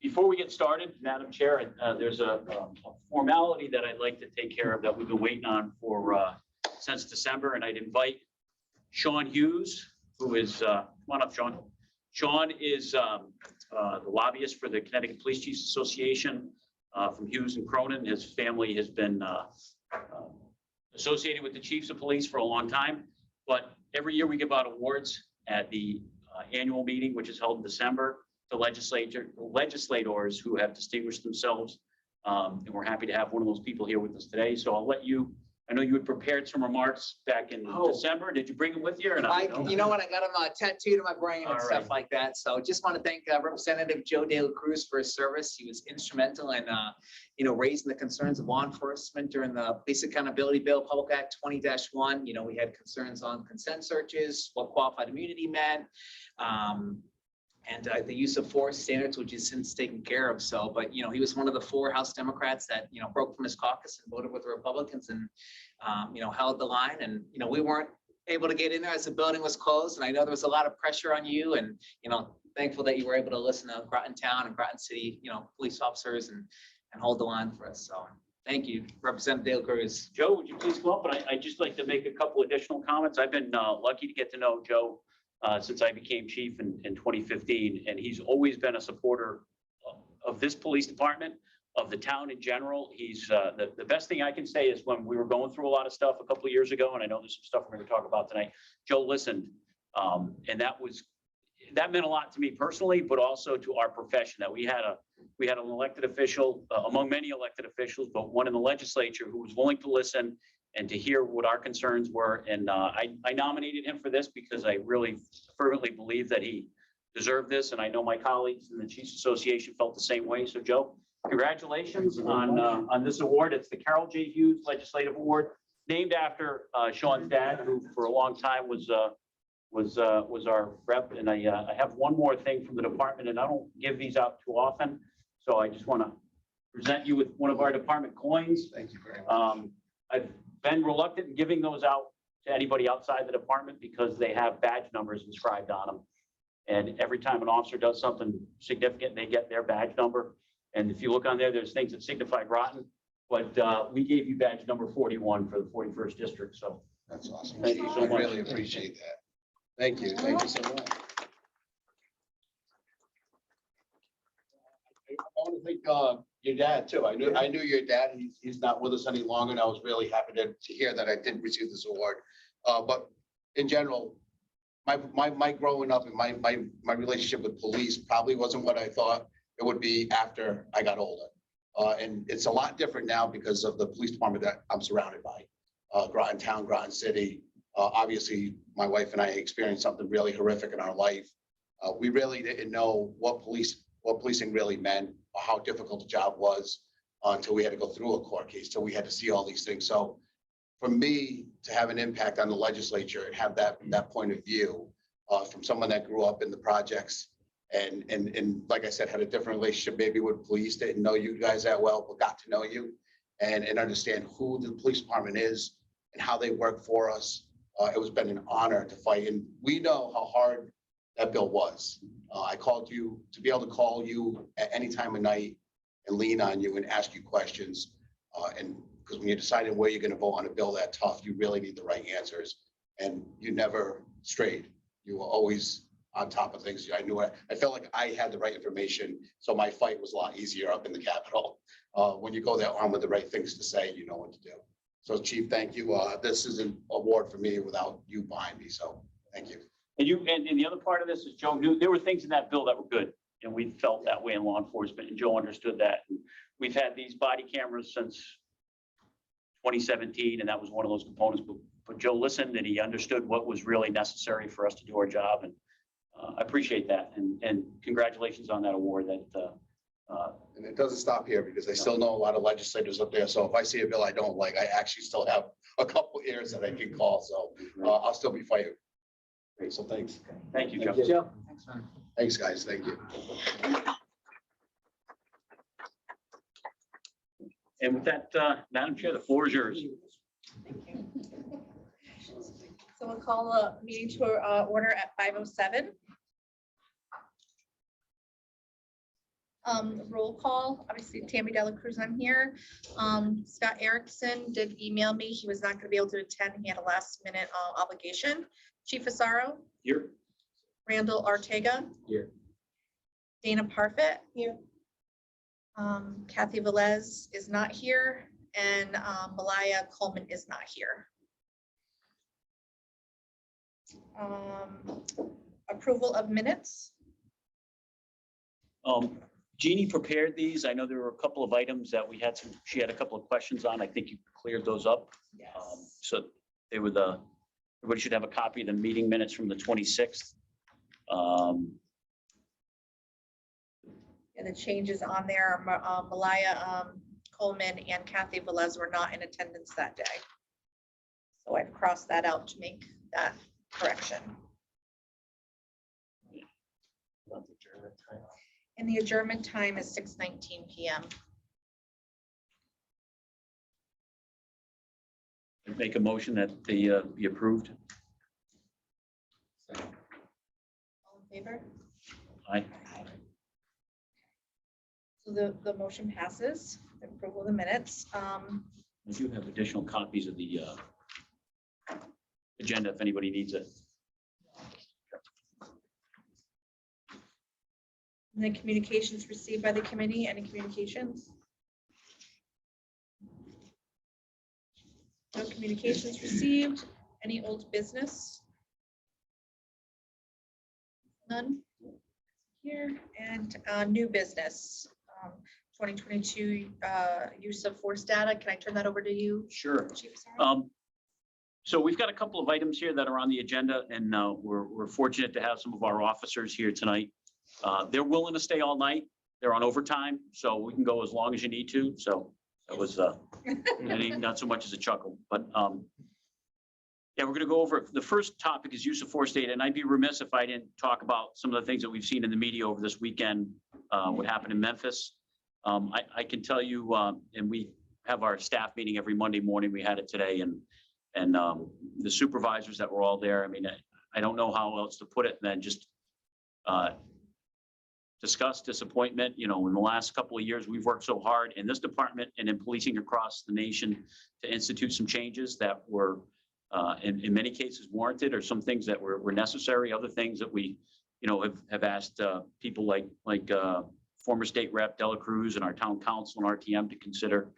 Before we get started, Madam Chair, there's a formality that I'd like to take care of that we've been waiting on for since December, and I'd invite Sean Hughes, who is, come on up, Sean. Sean is the lobbyist for the Connecticut Police Chiefs Association from Hughes and Groton. His family has been associated with the chiefs of police for a long time, but every year we give out awards at the annual meeting, which is held in December, to legislators who have distinguished themselves. And we're happy to have one of those people here with us today. So I'll let you, I know you had prepared some remarks back in December. Did you bring them with you or not? You know what? I got them tattooed to my brain and stuff like that. So just want to thank Representative Joe De La Cruz for his service. He was instrumental in, raising the concerns of law enforcement during the Police Accountability Bill, Public Act 20-1. We had concerns on consent searches, what qualified immunity meant, and the use of force standards, which is since taken care of. So, but, he was one of the 4 House Democrats that, broke from his caucus and voted with the Republicans and, held the line. And, we weren't able to get in there as the building was closed. And I know there was a lot of pressure on you and, thankful that you were able to listen to Groton Town and Groton City, police officers and hold the line for us. So thank you, Representative De La Cruz. Joe, would you please come up? And I'd just like to make a couple additional comments. I've been lucky to get to know Joe since I became chief in 2015, and he's always been a supporter of this police department, of the town in general. He's the best thing I can say is when we were going through a lot of stuff a couple of years ago, and I know there's some stuff we're going to talk about tonight, Joe listened, and that meant a lot to me personally, but also to our profession. That we had an elected official among many elected officials, but one in the legislature who was willing to listen and to hear what our concerns were. And I nominated him for this because I really fervently believe that he deserved this. And I know my colleagues in the Chiefs Association felt the same way. So Joe, congratulations on this award. It's the Carol J. Hughes Legislative Award, named after Sean's dad, who for a long time was our rep. And I have one more thing from the department, and I don't give these out too often. So I just want to present you with one of our department coins. Thank you very much. I've been reluctant in giving those out to anybody outside the department because they have badge numbers inscribed on them. And every time an officer does something significant, they get their badge number. And if you look on there, there's things that signify Groton, but we gave you badge number 41 for the 41st district. So that's awesome. Thank you so much. I really appreciate that. Thank you. Thank you so much. I want to thank your dad too. I knew your dad. He's not with us any longer, and I was really happy to hear that I did receive this award. But in general, my growing up and my relationship with police probably wasn't what I thought it would be after I got older. And it's a lot different now because of the police department that I'm surrounded by. Groton Town, Groton City. Obviously, my wife and I experienced something really horrific in our life. We really didn't know what policing really meant or how difficult the job was until we had to go through a court case, till we had to see all these things. So for me to have an impact on the legislature and have that point of view from someone that grew up in the projects and like I said, had a different relationship maybe with police, didn't know you guys that well, but got to know you and understand who the police department is and how they work for us. It was been an honor to fight. And we know how hard that bill was. I called you to be able to call you at any time of night and lean on you and ask you questions. And because when you're deciding where you're going to vote on a bill that tough, you really need the right answers. And you never strayed. You were always on top of things. I felt like I had the right information. So my fight was a lot easier up in the Capitol. When you go there armed with the right things to say, you know what to do. So Chief, thank you. This is an award for me without you behind me. So thank you. And the other part of this is Joe knew there were things in that bill that were good, and we felt that way in law enforcement, and Joe understood that. And we've had these body cameras since 2017, and that was one of those components. But Joe listened, and he understood what was really necessary for us to do our job, and I appreciate that. And congratulations on that award. And it doesn't stop here because I still know a lot of legislators up there. So if I see a bill I don't like, I actually still have a couple ears that I can call. So I'll still be fighting. Great. So thanks. Thank you, Joe. Joe, thanks, man. Thanks, guys. Thank you. And with that, Madam Chair, the floor is yours. Thank you. So we'll call a meeting to order at 5:07. Roll call, obviously Tammy Dela Cruz, I'm here. Scott Erickson did email me. He was not going to be able to attend. He had a last minute obligation. Chief Asaro, Here. Randall Ortega. Here. Dana Parfit. Here. Kathy Velez is not here, and Malaya Coleman is not here. Approval of minutes. Jeannie prepared these. I know there were a couple of items that she had a couple of questions on. I think you cleared those up. Yes. So they were everybody should have a copy of the meeting minutes from the 26th. And the changes on there, Malaya Coleman and Kathy Velez were not in attendance that day. So I've crossed that out to make that correction. And the adjournment time is 6:19 p.m. Make a motion that they be approved. All in favor? Aye. So the motion passes, the approval of the minutes. I do have additional copies of the agenda if anybody needs it. And the communications received by the committee, any communications? No communications received. Any old business? None here. And new business. 2022 use of force data. Can I turn that over to you, Sure. Chief Asaro? So we've got a couple of items here that are on the agenda, and we're fortunate to have some of our officers here tonight. They're willing to stay all night. They're on overtime, so we can go as long as you need to. So that was not so much as a chuckle, but yeah, we're going to go over the first topic is use of force data, and I'd be remiss if I didn't talk about some of the things that we've seen in the media over this weekend. What happened in Memphis? I can tell you, and we have our staff meeting every Monday morning. We had it today, and the supervisors that were all there. I mean, I don't know how else to put it than just discuss disappointment. You know, in the last couple of years, we've worked so hard in this department and in policing across the nation to institute some changes that were in many cases warranted, or some things that were necessary, other things that we, you know, have asked people like former state rep Dela Cruz and our town council and RTM to consider.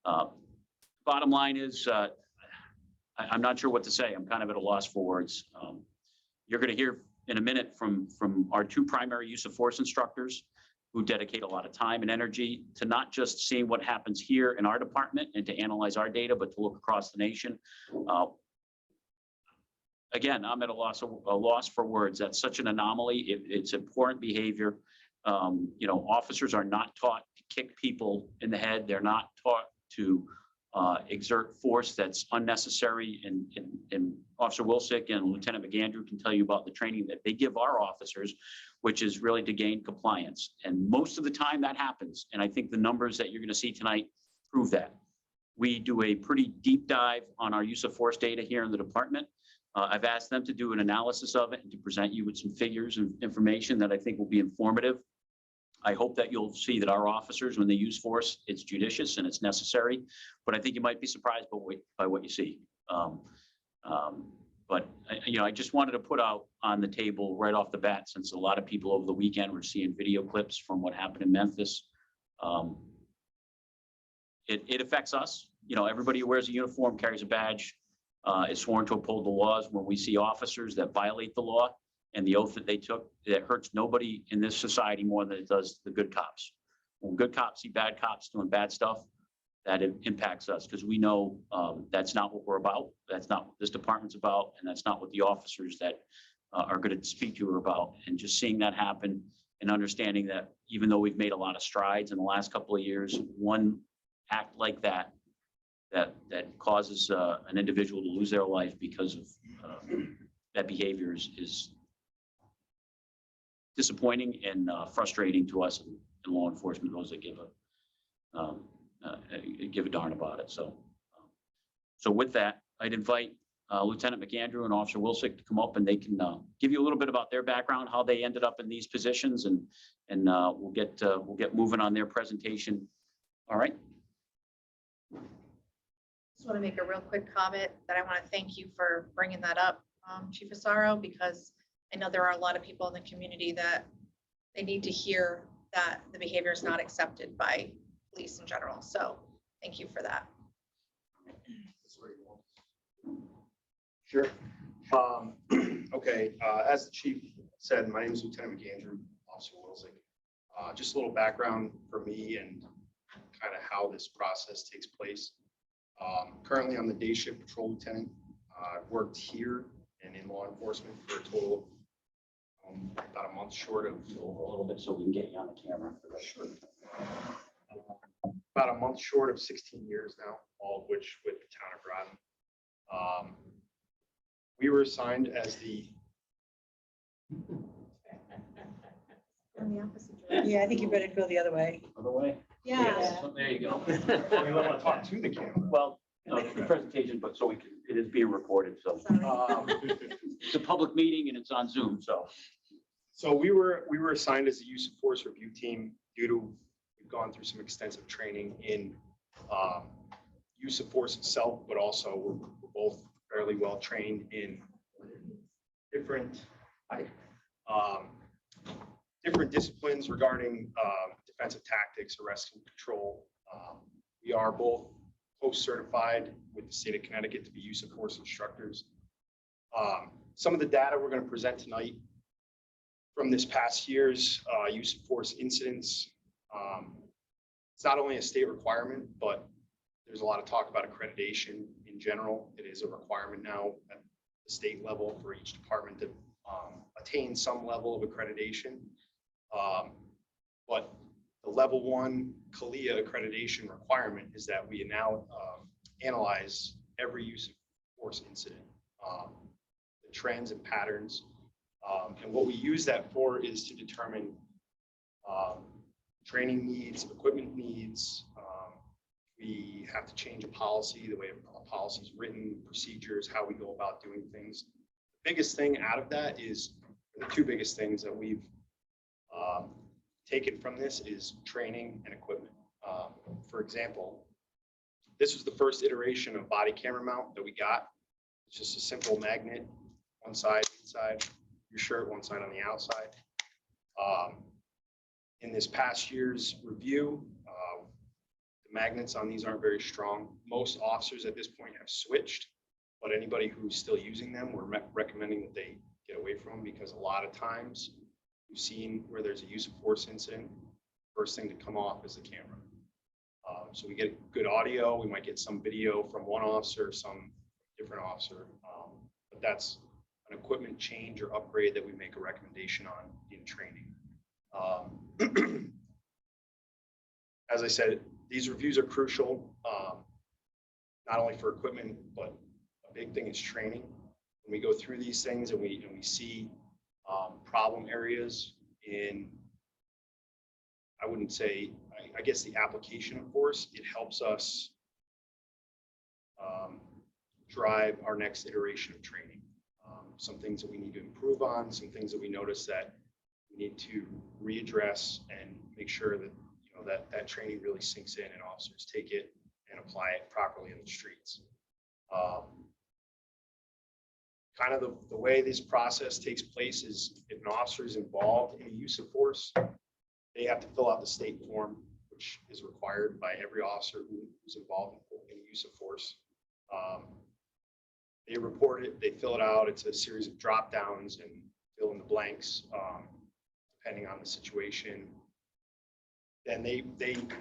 Bottom line is, I'm not sure what to say. I'm kind of at a loss for words. You're going to hear in a minute from our two primary use of force instructors who dedicate a lot of time and energy to not just seeing what happens here in our department and to analyze our data, but to look across the nation. Again, I'm at a loss for words. That's such an anomaly. It's abhorrent behavior. You know, officers are not taught to kick people in the head. They're not taught to exert force that's unnecessary. And Officer Wilsick and Lieutenant McAndrew can tell you about the training that they give our officers, which is really to gain compliance. And most of the time that happens. And I think the numbers that you're going to see tonight prove that. We do a pretty deep dive on our use of force data here in the department. I've asked them to do an analysis of it and to present you with some figures and information that I think will be informative. I hope that you'll see that our officers, when they use force, it's judicious and it's necessary, but I think you might be surprised by what you see. But you know, I just wanted to put out on the table right off the bat, since a lot of people over the weekend were seeing video clips from what happened in Memphis. It affects us. You know, everybody who wears a uniform, carries a badge, is sworn to uphold the laws. When we see officers that violate the law and the oath that they took, that hurts nobody in this society more than it does the good cops. When good cops see bad cops doing bad stuff, that impacts us, because we know that's not what we're about. That's not what this department's about, and that's not what the officers that are going to speak to are about. And just seeing that happen and understanding that even though we've made a lot of strides in the last couple of years, one act like that causes an individual to lose their life because of that behavior is disappointing and frustrating to us in law enforcement, those that give a darn about it. So with that, I'd invite Lieutenant McAndrew and Officer Wilsick to come up and they can give you a little bit about their background, how they ended up in these positions, and we'll get moving on their presentation. All right. Just want to make a real quick comment that I want to thank you for bringing that up, Chief Asaro, because I know there are a lot of people in the community that they need to hear that the behavior is not accepted by police in general. So thank you for that. Sure. Okay, as the chief said, my name is Lieutenant McAndrew, Officer Wilsick. Just a little background for me and kind of how this process takes place. Currently, I'm the day shift patrol lieutenant. I've worked here and in law enforcement for a total of about a month short of A little bit so we can get you on the camera. Sure. About a month short of 16 years now, all of which with the town of Groton. We were assigned as the On the opposite direction. Yeah, I think you better go the other way. Other way? Yeah. So there you go. we want to talk to the camera. Well, the presentation, but so it is being recorded, so Sorry. it's a public meeting and it's on Zoom, so. So we were assigned as a use of force review team due to we've gone through some extensive training in use of force itself, but also we're both fairly well trained in different different disciplines regarding defensive tactics, arrest and control. We are both post-certified with the state of Connecticut to be use of force instructors. Some of the data we're going to present tonight from this past year's use of force incidents. It's not only a state requirement, but there's a lot of talk about accreditation in general. It is a requirement now at the state level for each department to attain some level of accreditation. But the level 1 CALIA accreditation requirement is that we now analyze every use of force incident, the trends and patterns. And what we use that for is to determine training needs, equipment needs. We have to change a policy, the way a policy is written, procedures, how we go about doing things. The biggest thing out of that is, the two biggest things that we've taken from this is training and equipment. For example, this was the first iteration of body camera mount that we got. It's just a simple magnet, one side inside your shirt, one side on the outside. In this past year's review, the magnets on these aren't very strong. Most officers at this point have switched, but anybody who's still using them, we're recommending that they get away from them, because a lot of times we've seen where there's a use of force incident, first thing to come off is the camera. So we get good audio, we might get some video from one officer, some different officer, but that's an equipment change or upgrade that we make a recommendation on in training. As I said, these reviews are crucial, not only for equipment, but a big thing is training. When we go through these things and we see problem areas in, I wouldn't say, I guess the application of force, it helps us drive our next iteration of training. Some things that we need to improve on, some things that we notice that we need to readdress and make sure that that training really sinks in and officers take it and apply it properly in the streets. Kind of the way this process takes place is, if an officer is involved in the use of force, they have to fill out the state form, which is required by every officer who's involved in the use of force. They report it, they fill it out. It's a series of drop downs and fill in the blanks, depending on the situation. Then they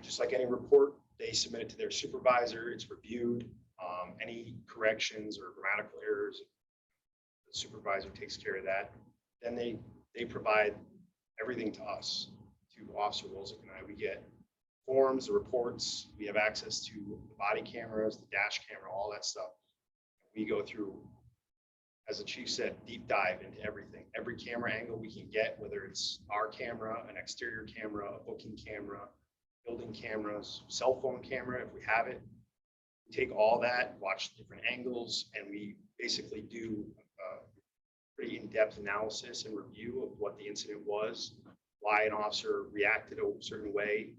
just like any report, they submit it to their supervisor. It's reviewed. Any corrections or grammatical errors, the supervisor takes care of that. Then they provide everything to us, to Officer Wilsick and I. We get forms, the reports. We have access to the body cameras, the dash camera, all that stuff. We go through, as the chief said, deep dive into everything. Every camera angle we can get, whether it's our camera, an exterior camera, a booking camera, building cameras, cell phone camera, if we have it. We take all that, watch different angles, and we basically do pretty in-depth analysis and review of what the incident was, why an officer reacted a certain way,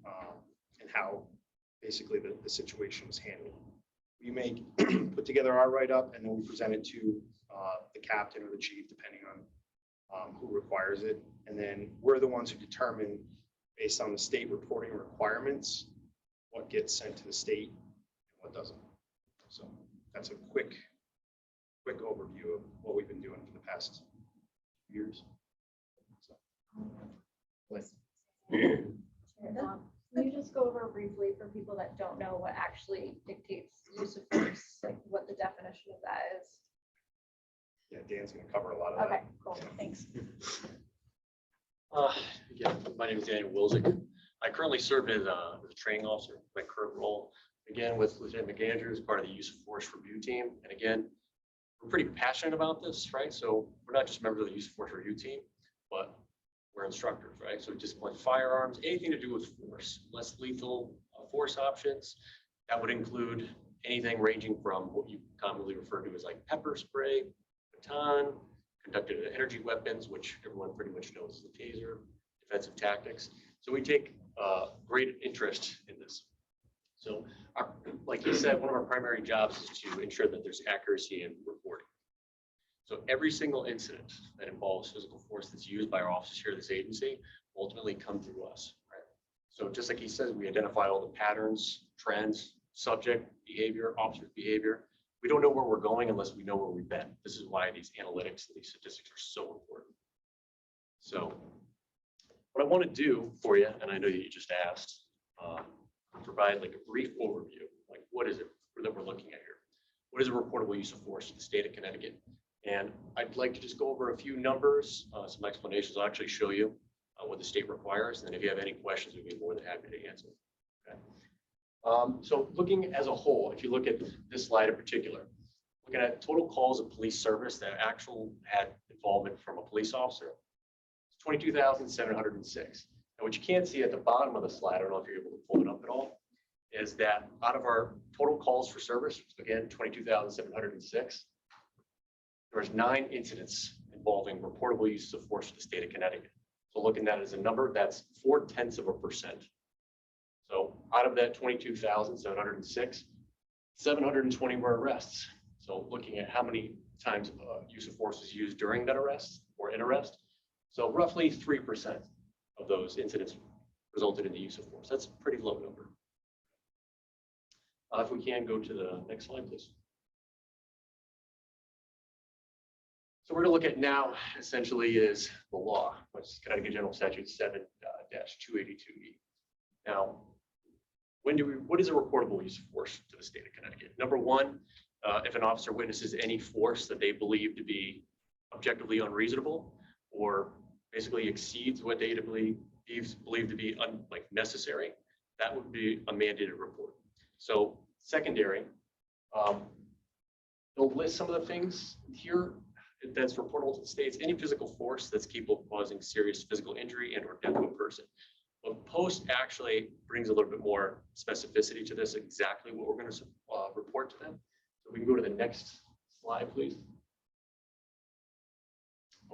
and how basically the situation was handled. We put together our write-up, and then we present it to the captain or the chief, depending on who requires it. And then we're the ones who determine, based on the state reporting requirements, what gets sent to the state and what doesn't. So that's a quick overview of what we've been doing for the past years. Can you just go over briefly for people that don't know what actually dictates use of force, like what the definition of that is? Yeah, Dan's gonna cover a lot of that. Okay, cool, thanks. Again, my name is Daniel Wilczek. I currently serve as a training officer, my current role, again, with Lieutenant McAndrews, part of the use of force review team. And again, we're pretty passionate about this, right? So we're not just members of the use of force review team, but we're instructors, right? So discipline firearms, anything to do with force, less lethal force options. That would include anything ranging from what you commonly refer to as like pepper spray, baton, conducted energy weapons, which everyone pretty much knows is the taser, defensive tactics. So we take great interest in this. So like you said, one of our primary jobs is to ensure that there's accuracy in reporting. So every single incident that involves physical force that's used by our officers here at this agency ultimately come through us, right? So just like he says, we identify all the patterns, trends, subject behavior, officer behavior. We don't know where we're going unless we know where we've been. This is why these analytics and these statistics are so important. So what I want to do for you, and I know you just asked, provide like a brief overview, like what is it that we're looking at here? What is a reportable use of force in the state of Connecticut? And I'd like to just go over a few numbers, some explanations. I'll actually show you what the state requires. And then if you have any questions, we'd be more than happy to answer. Okay. So looking as a whole, if you look at this slide in particular, looking at total calls of police service that had involvement from a police officer, it's 22,706. And what you can't see at the bottom of the slide, I don't know if you're able to pull it up at all, is that out of our total calls for service, again, 22,706, there was 9 incidents involving reportable use of force in the state of Connecticut. So looking at it as a number, that's 0.4%. So out of that 22,706, 720 were arrests. So looking at how many times use of force was used during that arrest or in arrest. So roughly 3% of those incidents resulted in the use of force. That's a pretty low number. If we can go to the next slide, please. So we're going to look at now essentially is the law, which is Connecticut General Statute 7-282E. Now, what is a reportable use of force to the state of Connecticut? Number one, if an officer witnesses any force that they believe to be objectively unreasonable or basically exceeds what they believe to be necessary, that would be a mandated report. So secondary, they'll list some of the things here that's reportable to the states, any physical force that's capable of causing serious physical injury and or death to a person. But post actually brings a little bit more specificity to this, exactly what we're going to report to them. So we can go to the next slide, please.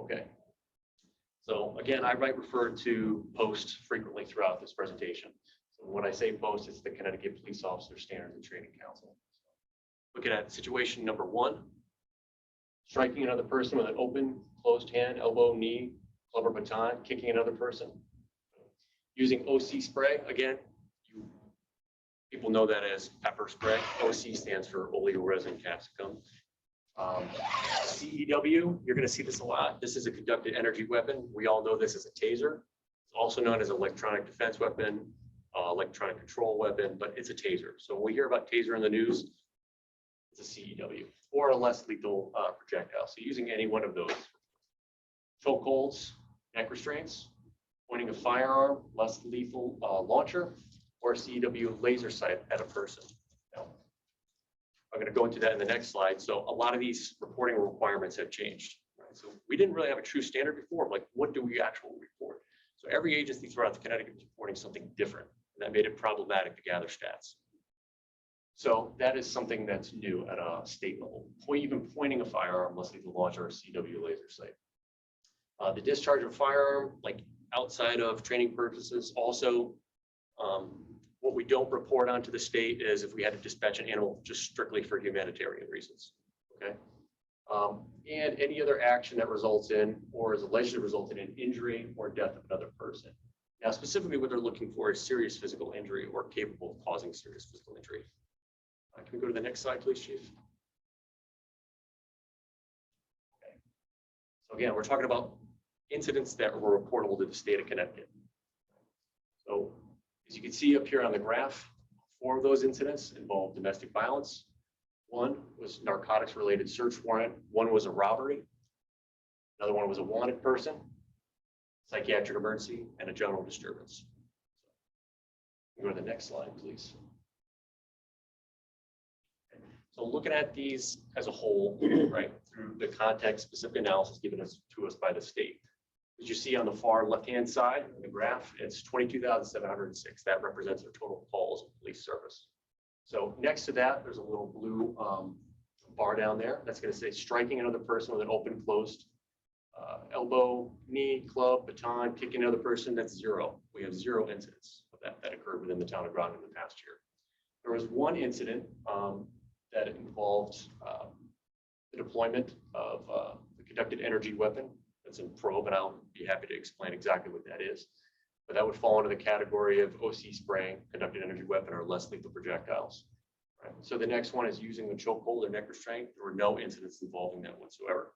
Okay. So again, I might refer to post frequently throughout this presentation. So when I say post, it's the Connecticut Police Officer Standards and Training Council. Looking at situation number 1, striking another person with an open, closed hand, elbow, knee, club, or baton, kicking another person. Using OC spray, again, people know that as pepper spray. OC stands for oleoresin capsicum. CEW, you're going to see this a lot. This is a conducted energy weapon. We all know this as a taser. It's also known as electronic defense weapon, electronic control weapon, but it's a taser. So when we hear about taser in the news, it's a CEW or a less lethal projectile. So using any one of those. Chokeholds, neck restraints, pointing a firearm, less lethal launcher, or a CEW laser sight at a person. Now, I'm going to go into that in the next slide. So a lot of these reporting requirements have changed. Right? So we didn't really have a true standard before. Like, what do we actually report? So every agency throughout the Connecticut is reporting something different, and that made it problematic to gather stats. So that is something that's new at a state level. Even pointing a firearm, less lethal launcher, or CW laser sight. The discharge of firearm, like outside of training purposes, also what we don't report onto the state is if we had to dispatch an animal just strictly for humanitarian reasons. Okay. And any other action that results in or is alleged to result in an injury or death of another person. Now, specifically, what they're looking for is serious physical injury or capable of causing serious physical injury. Can we go to the next slide, please, Chief? Okay. So again, we're talking about incidents that were reportable to the state of Connecticut. So as you can see up here on the graph, 4 of those incidents involved domestic violence. 1 was narcotics related search warrant. 1 was a robbery. Another one was a wanted person, psychiatric emergency, and a general disturbance. Go to the next slide, please. So looking at these as a whole, right, through the context specific analysis given to us by the state. As you see on the far left-hand side of the graph, it's 22,706. That represents our total calls of police service. So next to that, there's a little blue bar down there. That's going to say striking another person with an open, closed elbow, knee, club, baton, kicking another person. That's 0. We have 0 incidents of that occurred within the town of Groton in the past year. There was 1 incident that involved the deployment of the conducted energy weapon. That's in probe, and I'll be happy to explain exactly what that is. But that would fall into the category of OC spraying, conducted energy weapon, or less lethal projectiles. Right. So the next one is using a chokehold or neck restraint. There were no incidents involving that whatsoever.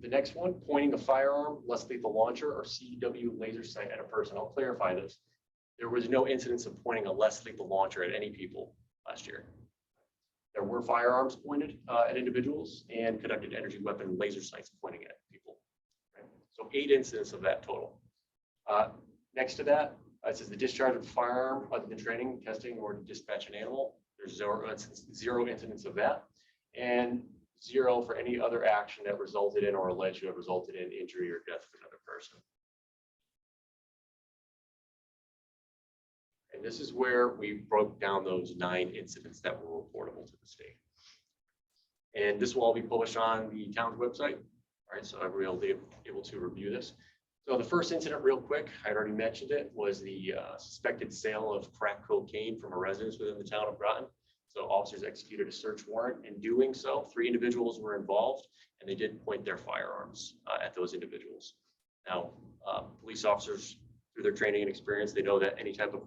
The next one, pointing a firearm, less lethal launcher, or CW laser sight at a person. I'll clarify this. There was no incidents of pointing a less lethal launcher at any people last year. There were firearms pointed at individuals and conducted energy weapon laser sights pointing at people. Right? So 8 incidents of that total. Next to that, it says the discharge of a firearm other than training, testing, or to dispatch an animal. There's 0 incidents of that, and 0 for any other action that resulted in or alleged to have resulted in injury or death of another person. And this is where we broke down those 9 incidents that were reportable to the state. And this will all be published on the town's website. All right, so everybody will be able to review this. So the first incident, real quick, I already mentioned it, was the suspected sale of crack cocaine from a residence within the town of Groton. So officers executed a search warrant. In doing so, 3 individuals were involved, and they did point their firearms at those individuals. Now, police officers, through their training and experience, they know that any type of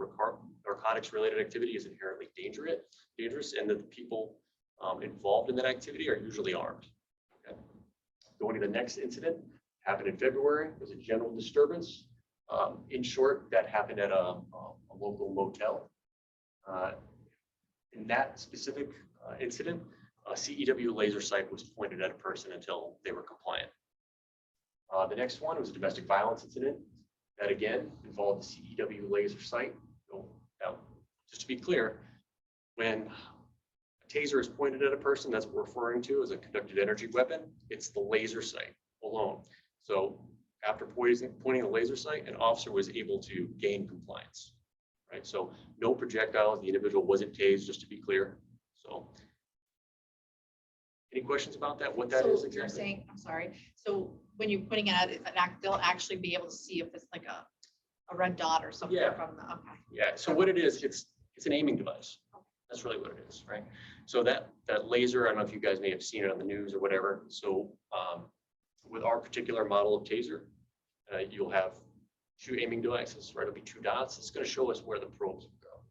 narcotics-related activity is inherently dangerous, and that the people involved in that activity are usually armed. Okay. Going to the next incident, happened in February. It was a general disturbance. In short, that happened at a local motel. In that specific incident, a CEW laser sight was pointed at a person until they were compliant. The next one was a domestic violence incident that again involved the CEW laser sight. So, now, just to be clear, when a taser is pointed at a person, that's what we're referring to as a conducted energy weapon. It's the laser sight alone. So after pointing a laser sight, an officer was able to gain compliance, right? So no projectiles, the individual wasn't tased, just to be clear. So any questions about that? What that is So exactly? you're saying, I'm sorry, so when you're putting it at, they'll actually be able to see if it's like a red dot or something Yeah. from the, okay. Yeah, so what it is, it's an aiming device. That's really what it is, right? So that laser, I don't know if you guys may have seen it on the news or whatever. So with our particular model of taser, you'll have 2 aiming devices, right? It'll be 2 dots. It's going to show us where the probes will go,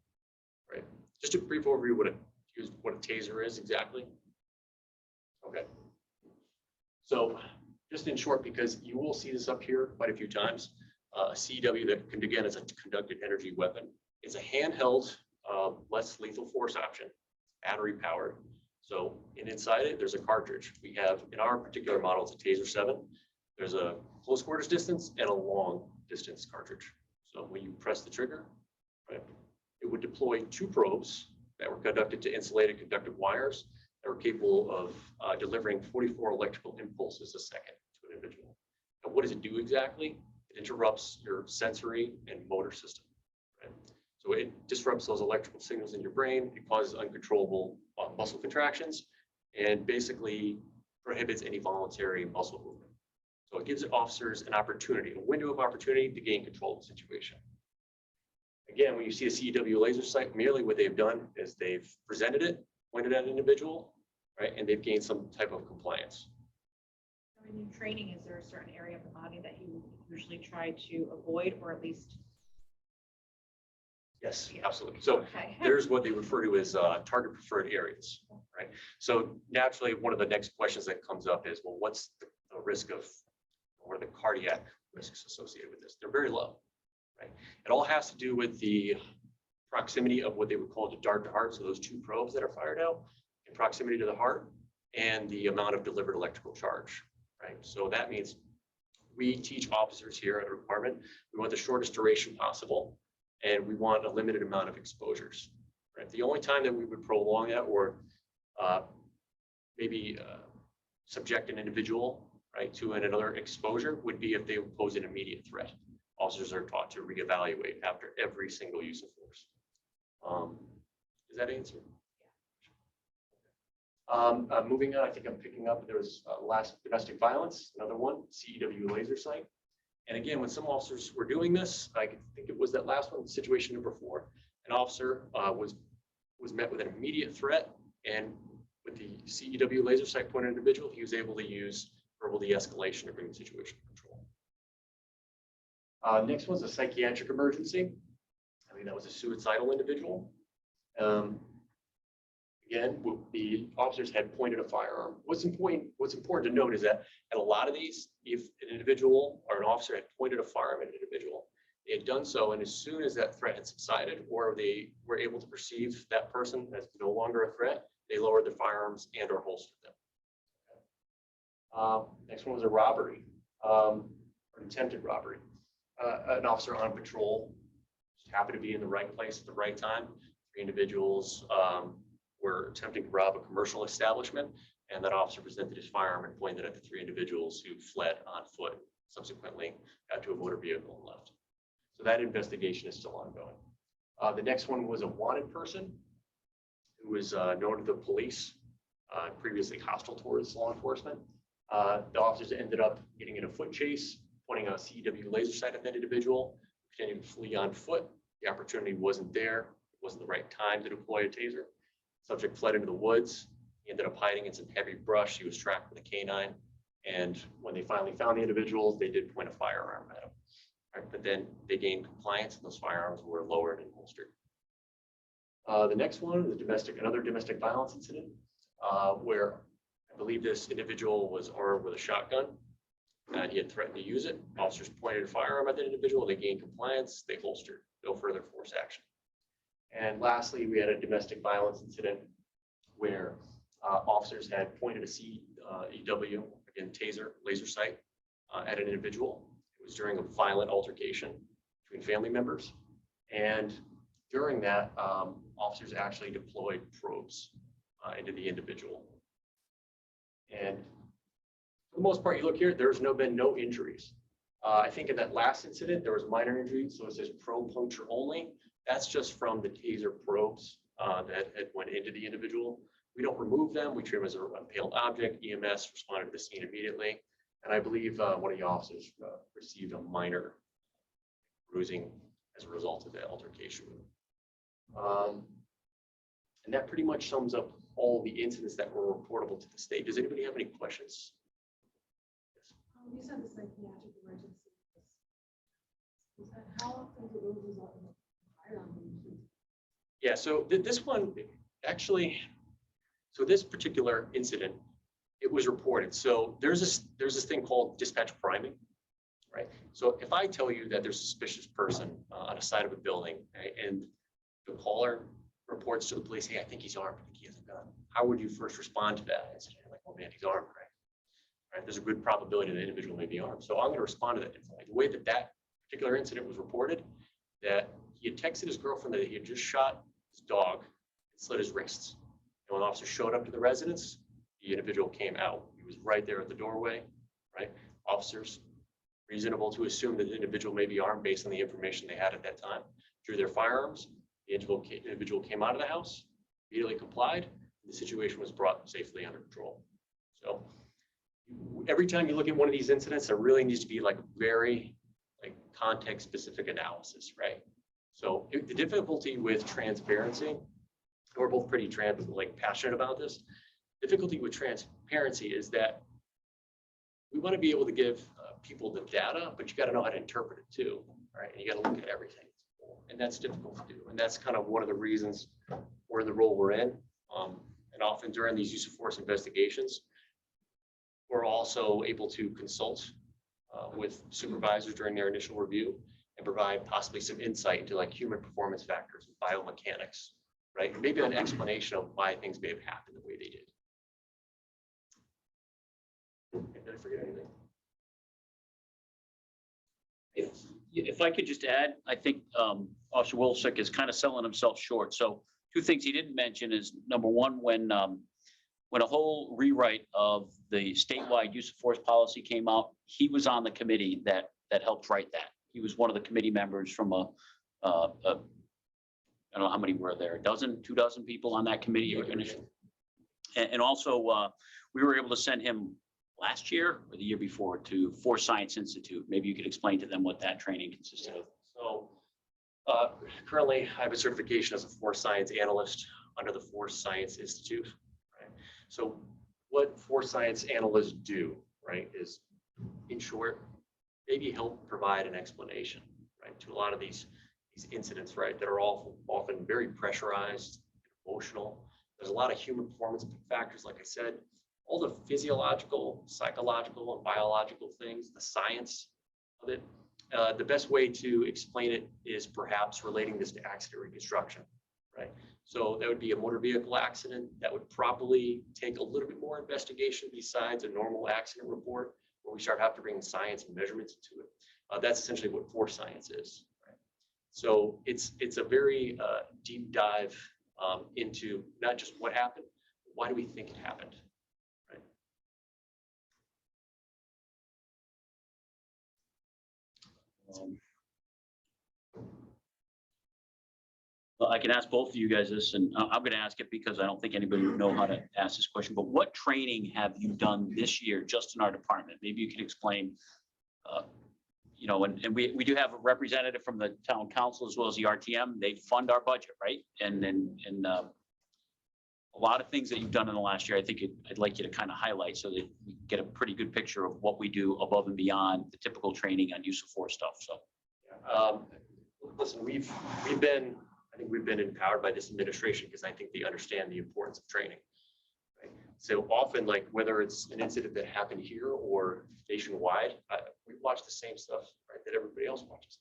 right? Just a brief overview what a taser is exactly. Okay. So just in short, because you will see this up here quite a few times, a CW that can, again, is a conducted energy weapon. It's a handheld, less lethal force option, battery powered. So, and inside it, there's a cartridge. We have, in our particular model, it's a Taser 7. There's a close quarters distance and a long distance cartridge. So when you press the trigger, right, it would deploy 2 probes that were conducted to insulated conductive wires that were capable of delivering 44 electrical impulses a second to an individual. And what does it do exactly? It interrupts your sensory and motor system. Right? So it disrupts those electrical signals in your brain. It causes uncontrollable muscle contractions and basically prohibits any voluntary muscle movement. So it gives officers an opportunity, a window of opportunity to gain control of the situation. Again, when you see a CEW laser sight, merely what they've done is they've presented it, pointed at an individual, right, and they've gained some type of compliance. In your training, is there a certain area of the body that you usually try to avoid or at least? Yes, absolutely. So Okay. there's what they refer to as target preferred areas, right? So naturally, one of the next questions that comes up is, well, what's the risk of, or the cardiac risks associated with this? They're very low, right? It all has to do with the proximity of what they would call the dart to heart. So those two probes that are fired out in proximity to the heart and the amount of delivered electrical charge, right? So that means we teach officers here at our department, we want the shortest duration possible, and we want a limited amount of exposures, right? The only time that we would prolong that or maybe subject an individual, right, to another exposure would be if they pose an immediate threat. Officers are taught to reevaluate after every single use of force. Does that answer? Moving on, I think I'm picking up, there was last domestic violence, another one, CEW laser sight. And again, when some officers were doing this, I think it was that last one, situation number 4, an officer was met with an immediate threat, and with the CEW laser sight pointed individual, he was able to use verbal de-escalation to bring the situation to control. Next one's a psychiatric emergency. I mean, that was a suicidal individual. Again, the officers had pointed a firearm. What's important to note is that at a lot of these, if an individual or an officer had pointed a firearm at an individual, they had done so, and as soon as that threat had subsided, or they were able to perceive that person as no longer a threat, they lowered their firearms and or holstered them. Next one was a robbery, or attempted robbery. An officer on patrol just happened to be in the right place at the right time. 3 individuals were attempting to rob a commercial establishment, and that officer presented his firearm and pointed at the 3 individuals who fled on foot, subsequently got to a motor vehicle and left. So that investigation is still ongoing. The next one was a wanted person who was known to the police, previously hostile towards law enforcement. The officers ended up getting in a foot chase, pointing a CEW laser sight at that individual, pretending to flee on foot. The opportunity wasn't there. It wasn't the right time to deploy a taser. Subject fled into the woods. He ended up hiding in some heavy brush. He was tracked with a canine. And when they finally found the individuals, they did point a firearm at him. Right, but then they gained compliance and those firearms were lowered and holstered. The next one is another domestic violence incident where I believe this individual was armed with a shotgun and he had threatened to use it. Officers pointed a firearm at the individual. They gained compliance. They holstered. No further force action. And lastly, we had a domestic violence incident where officers had pointed a CEW, again, taser, laser sight, at an individual. It was during a violent altercation between family members. And during that, officers actually deployed probes into the individual. And for the most part, you look here, there's been no injuries. I think in that last incident, there was minor injuries. So it says probe puncture only. That's just from the taser probes that had went into the individual. We don't remove them. We treat them as an impaled object. EMS responded to the scene immediately. And I believe one of the officers received a minor bruising as a result of that altercation. And that pretty much sums up all the incidents that were reportable to the state. Does anybody have any questions? You said the psychiatric emergency. How often do those result in a firearm? Yeah, so this one actually, so this particular incident, it was reported. So there's this thing called dispatch priming, right? So if I tell you that there's a suspicious person on the side of a building, right, and the caller reports to the police, hey, I think he's armed, I think he has a gun. How would you first respond to that incident? Like, oh man, he's armed, right? Right? There's a good probability the individual may be armed. So I'm going to respond to that. Like the way that that particular incident was reported, that he had texted his girlfriend that he had just shot his dog and slit his wrists. And when the officer showed up to the residence, the individual came out. He was right there at the doorway, right? Officers, reasonable to assume that the individual may be armed based on the information they had at that time. drew their firearms. The individual came out of the house, immediately complied. The situation was brought safely under control. So every time you look at one of these incidents, there really needs to be like very context specific analysis, right? So the difficulty with transparency, we're both pretty passionate about this. Difficulty with transparency is that we want to be able to give people the data, but you got to know how to interpret it too, right? And you got to look at everything, and that's difficult to do. And that's kind of one of the reasons we're in the role we're in. And often during these use of force investigations, we're also able to consult with supervisors during their initial review and provide possibly some insight into like human performance factors and biomechanics, right? Maybe an explanation of why things may have happened the way they did. Did I forget anything? If I could just add, I think Officer Wilczek is kind of selling himself short. So two things he didn't mention is, number one, when a whole rewrite of the statewide use of force policy came out, he was on the committee that helped write that. He was one of the committee members from I don't know how many were there, a dozen, 2 dozen people on that committee. And also we were able to send him last year or the year before to Force Science Institute. Maybe you could explain to them what that training consisted of. So currently I have a certification as a force science analyst under the Force Science Institute. Right? So what force science analysts do, right, is in short, maybe help provide an explanation, right, to a lot of these incidents, right, that are all often very pressurized, emotional. There's a lot of human performance factors, like I said, all the physiological, psychological, and biological things, the science of it. The best way to explain it is perhaps relating this to accident reconstruction, right? So that would be a motor vehicle accident that would probably take a little bit more investigation besides a normal accident report, where we start having to bring science and measurements into it. That's essentially what force science is. Right? So it's a very deep dive into not just what happened, why do we think it happened? Well, I can ask both of you guys this, and I'm going to ask it because I don't think anybody would know how to ask this question, but what training have you done this year just in our department? Maybe you can explain, and we do have a representative from the town council as well as the RTM. They fund our budget, right? And a lot of things that you've done in the last year, I think I'd like you to kind of highlight so that we get a pretty good picture of what we do above and beyond the typical training on use of force stuff. So, listen, I think we've been empowered by this administration because I think they understand the importance of training. Right? So often, like whether it's an incident that happened here or nationwide, we watch the same stuff, right, that everybody else watches.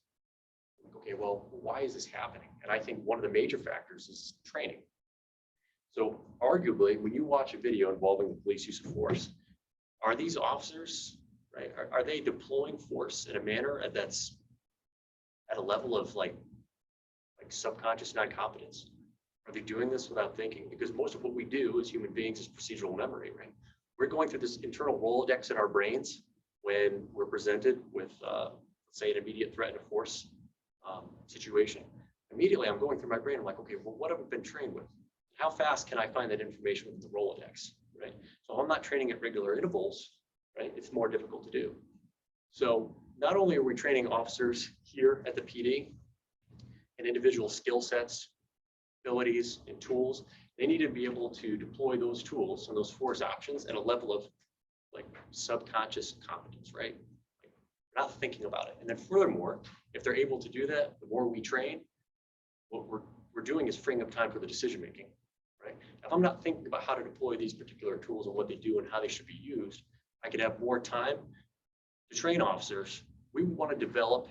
Okay, well, why is this happening? And I think one of the major factors is training. So arguably, when you watch a video involving the police use of force, are these officers, right, are they deploying force in a manner that's at a level of like subconscious non-competence? Are they doing this without thinking? Because most of what we do as human beings is procedural memory, right? We're going through this internal Rolodex in our brains when we're presented with, say, an immediate threat and a force situation. Immediately, I'm going through my brain. I'm like, okay, well, what have I been trained with? How fast can I find that information within the Rolodex, right? So if I'm not training at regular intervals, right, it's more difficult to do. So not only are we training officers here at the PD and individual skill sets, abilities, and tools, they need to be able to deploy those tools and those force options at a level of like subconscious competence, right? Like, we're not thinking about it. And then furthermore, if they're able to do that, the more we train, what we're doing is freeing up time for the decision making, right? If I'm not thinking about how to deploy these particular tools and what they do and how they should be used, I could have more time to train officers. We want to develop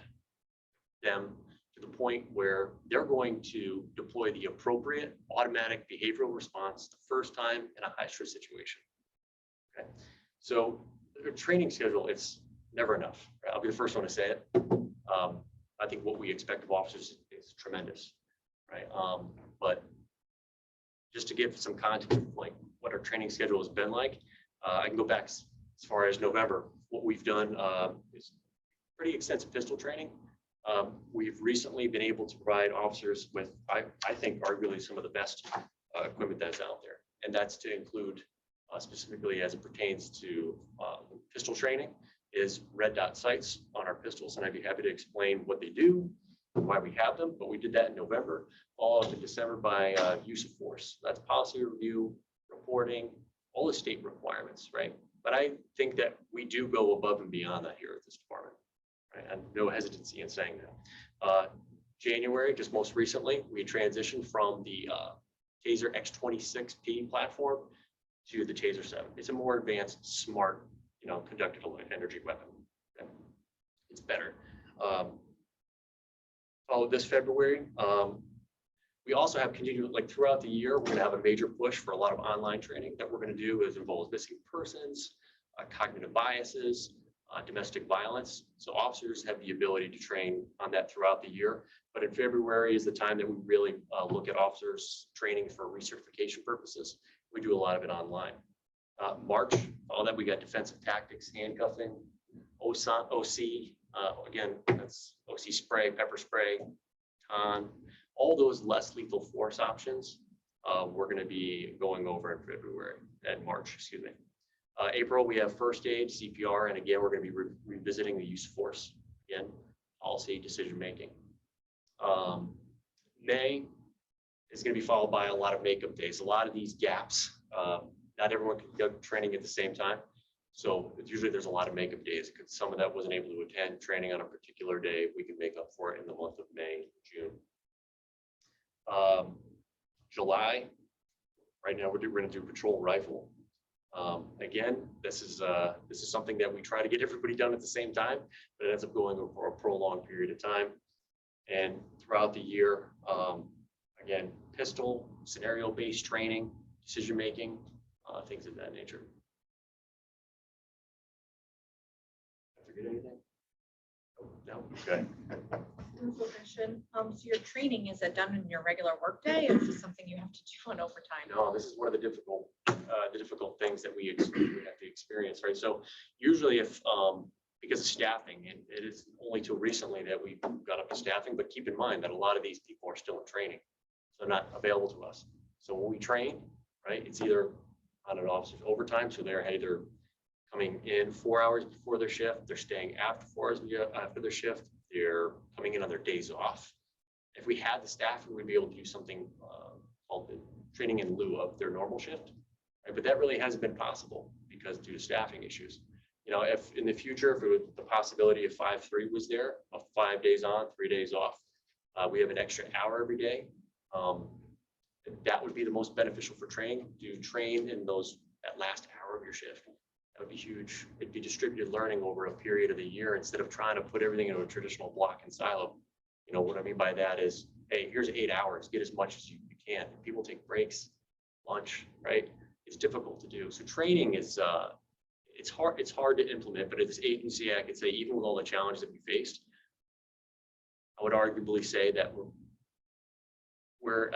them to the point where they're going to deploy the appropriate automatic behavioral response the first time in a high stress situation. Okay, so the training schedule, it's never enough. Right? I'll be the first one to say it. I think what we expect of officers is tremendous, right? But just to give some context, like what our training schedule has been like, I can go back as far as November. What we've done is pretty extensive pistol training. We've recently been able to provide officers with, I think, arguably some of the best equipment that's out there. And that's to include specifically as it pertains to pistol training is red dot sights on our pistols. And I'd be happy to explain what they do, why we have them, but we did that in November, followed up in December by use of force. That's policy review, reporting, all the state requirements, right? But I think that we do go above and beyond that here at this department, right? And no hesitancy in saying that. January, just most recently, we transitioned from the Taser X26P platform to the Taser 7. It's a more advanced, smart, conducted energy weapon. Okay? It's better. Followed this February. We also have continued, like throughout the year, we're going to have a major push for a lot of online training that we're going to do as involves missing persons, cognitive biases, domestic violence. So officers have the ability to train on that throughout the year. But in February is the time that we really look at officers training for recertification purposes. We do a lot of it online. March, all that we got defensive tactics, handcuffing, OC, again, that's OC spray, pepper spray, ton, all those less lethal force options. We're going to be going over in February and March, excuse me. April, we have first aid, CPR, and again, we're going to be revisiting the use of force, again, policy, decision-making. May is going to be followed by a lot of makeup days, a lot of these gaps. Not everyone can go training at the same time. So usually there's a lot of makeup days because someone that wasn't able to attend training on a particular day, we can make up for it in the month of May, June. July, right now we're going to do patrol rifle. Again, this is something that we try to get everybody done at the same time, but it ends up going over a prolonged period of time. And throughout the year, again, pistol, scenario-based training, decision-making, things of that nature. Did I forget anything? Oh, no, okay. Question. So your training, is it done in your regular workday, or is this something you have to do on overtime? No, this is one of the difficult things that we have to experience, right? So usually if, because of staffing, and it is only till recently that we got up to staffing, but keep in mind that a lot of these people are still in training, so not available to us. So when we train, right, it's either on an officer's overtime, so they're either coming in 4 hours before their shift, they're staying after 4 hours after their shift, they're coming in on their days off. If we had the staff, we would be able to do something called the training in lieu of their normal shift, right? But that really hasn't been possible because due to staffing issues. If in the future, if it was the possibility of 5-3 was there, of 5 days on, 3 days off, we have an extra hour every day. That would be the most beneficial for training. To train in that last hour of your shift. That would be huge. It'd be distributed learning over a period of the year instead of trying to put everything into a traditional block and silo. What I mean by that is, hey, here's 8 hours, get as much as you can. People take breaks, lunch, right? It's difficult to do. So training is, it's hard to implement, but at this agency, I could say, even with all the challenges that we faced, I would arguably say that we're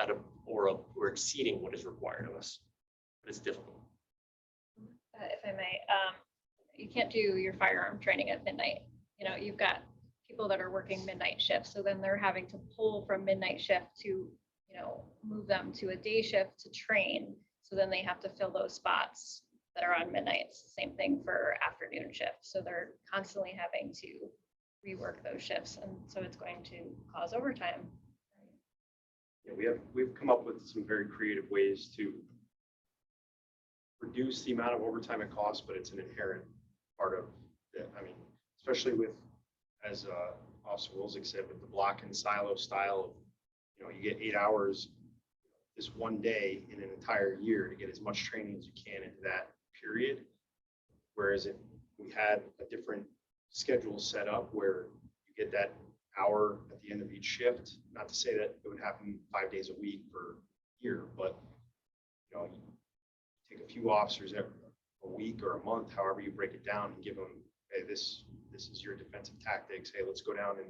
exceeding what is required of us, but it's difficult. If I may, you can't do your firearm training at midnight. You've got people that are working midnight shifts, so then they're having to pull from midnight shift to, move them to a day shift to train. So then they have to fill those spots that are on midnights. Same thing for afternoon shifts. So they're constantly having to rework those shifts, and so it's going to cause overtime. Yeah, we've come up with some very creative ways to reduce the amount of overtime it costs, but it's an inherent part of it. I mean, especially with, as Officer Wilczek said, with the block and silo style, you get 8 hours this one day in an entire year to get as much training as you can into that period. Whereas if we had a different schedule set up where you get that hour at the end of each shift, not to say that it would happen 5 days a week for a year, but you take a few officers every a week or a month, however you break it down, and give them, hey, this is your defensive tactics. Hey, let's go down and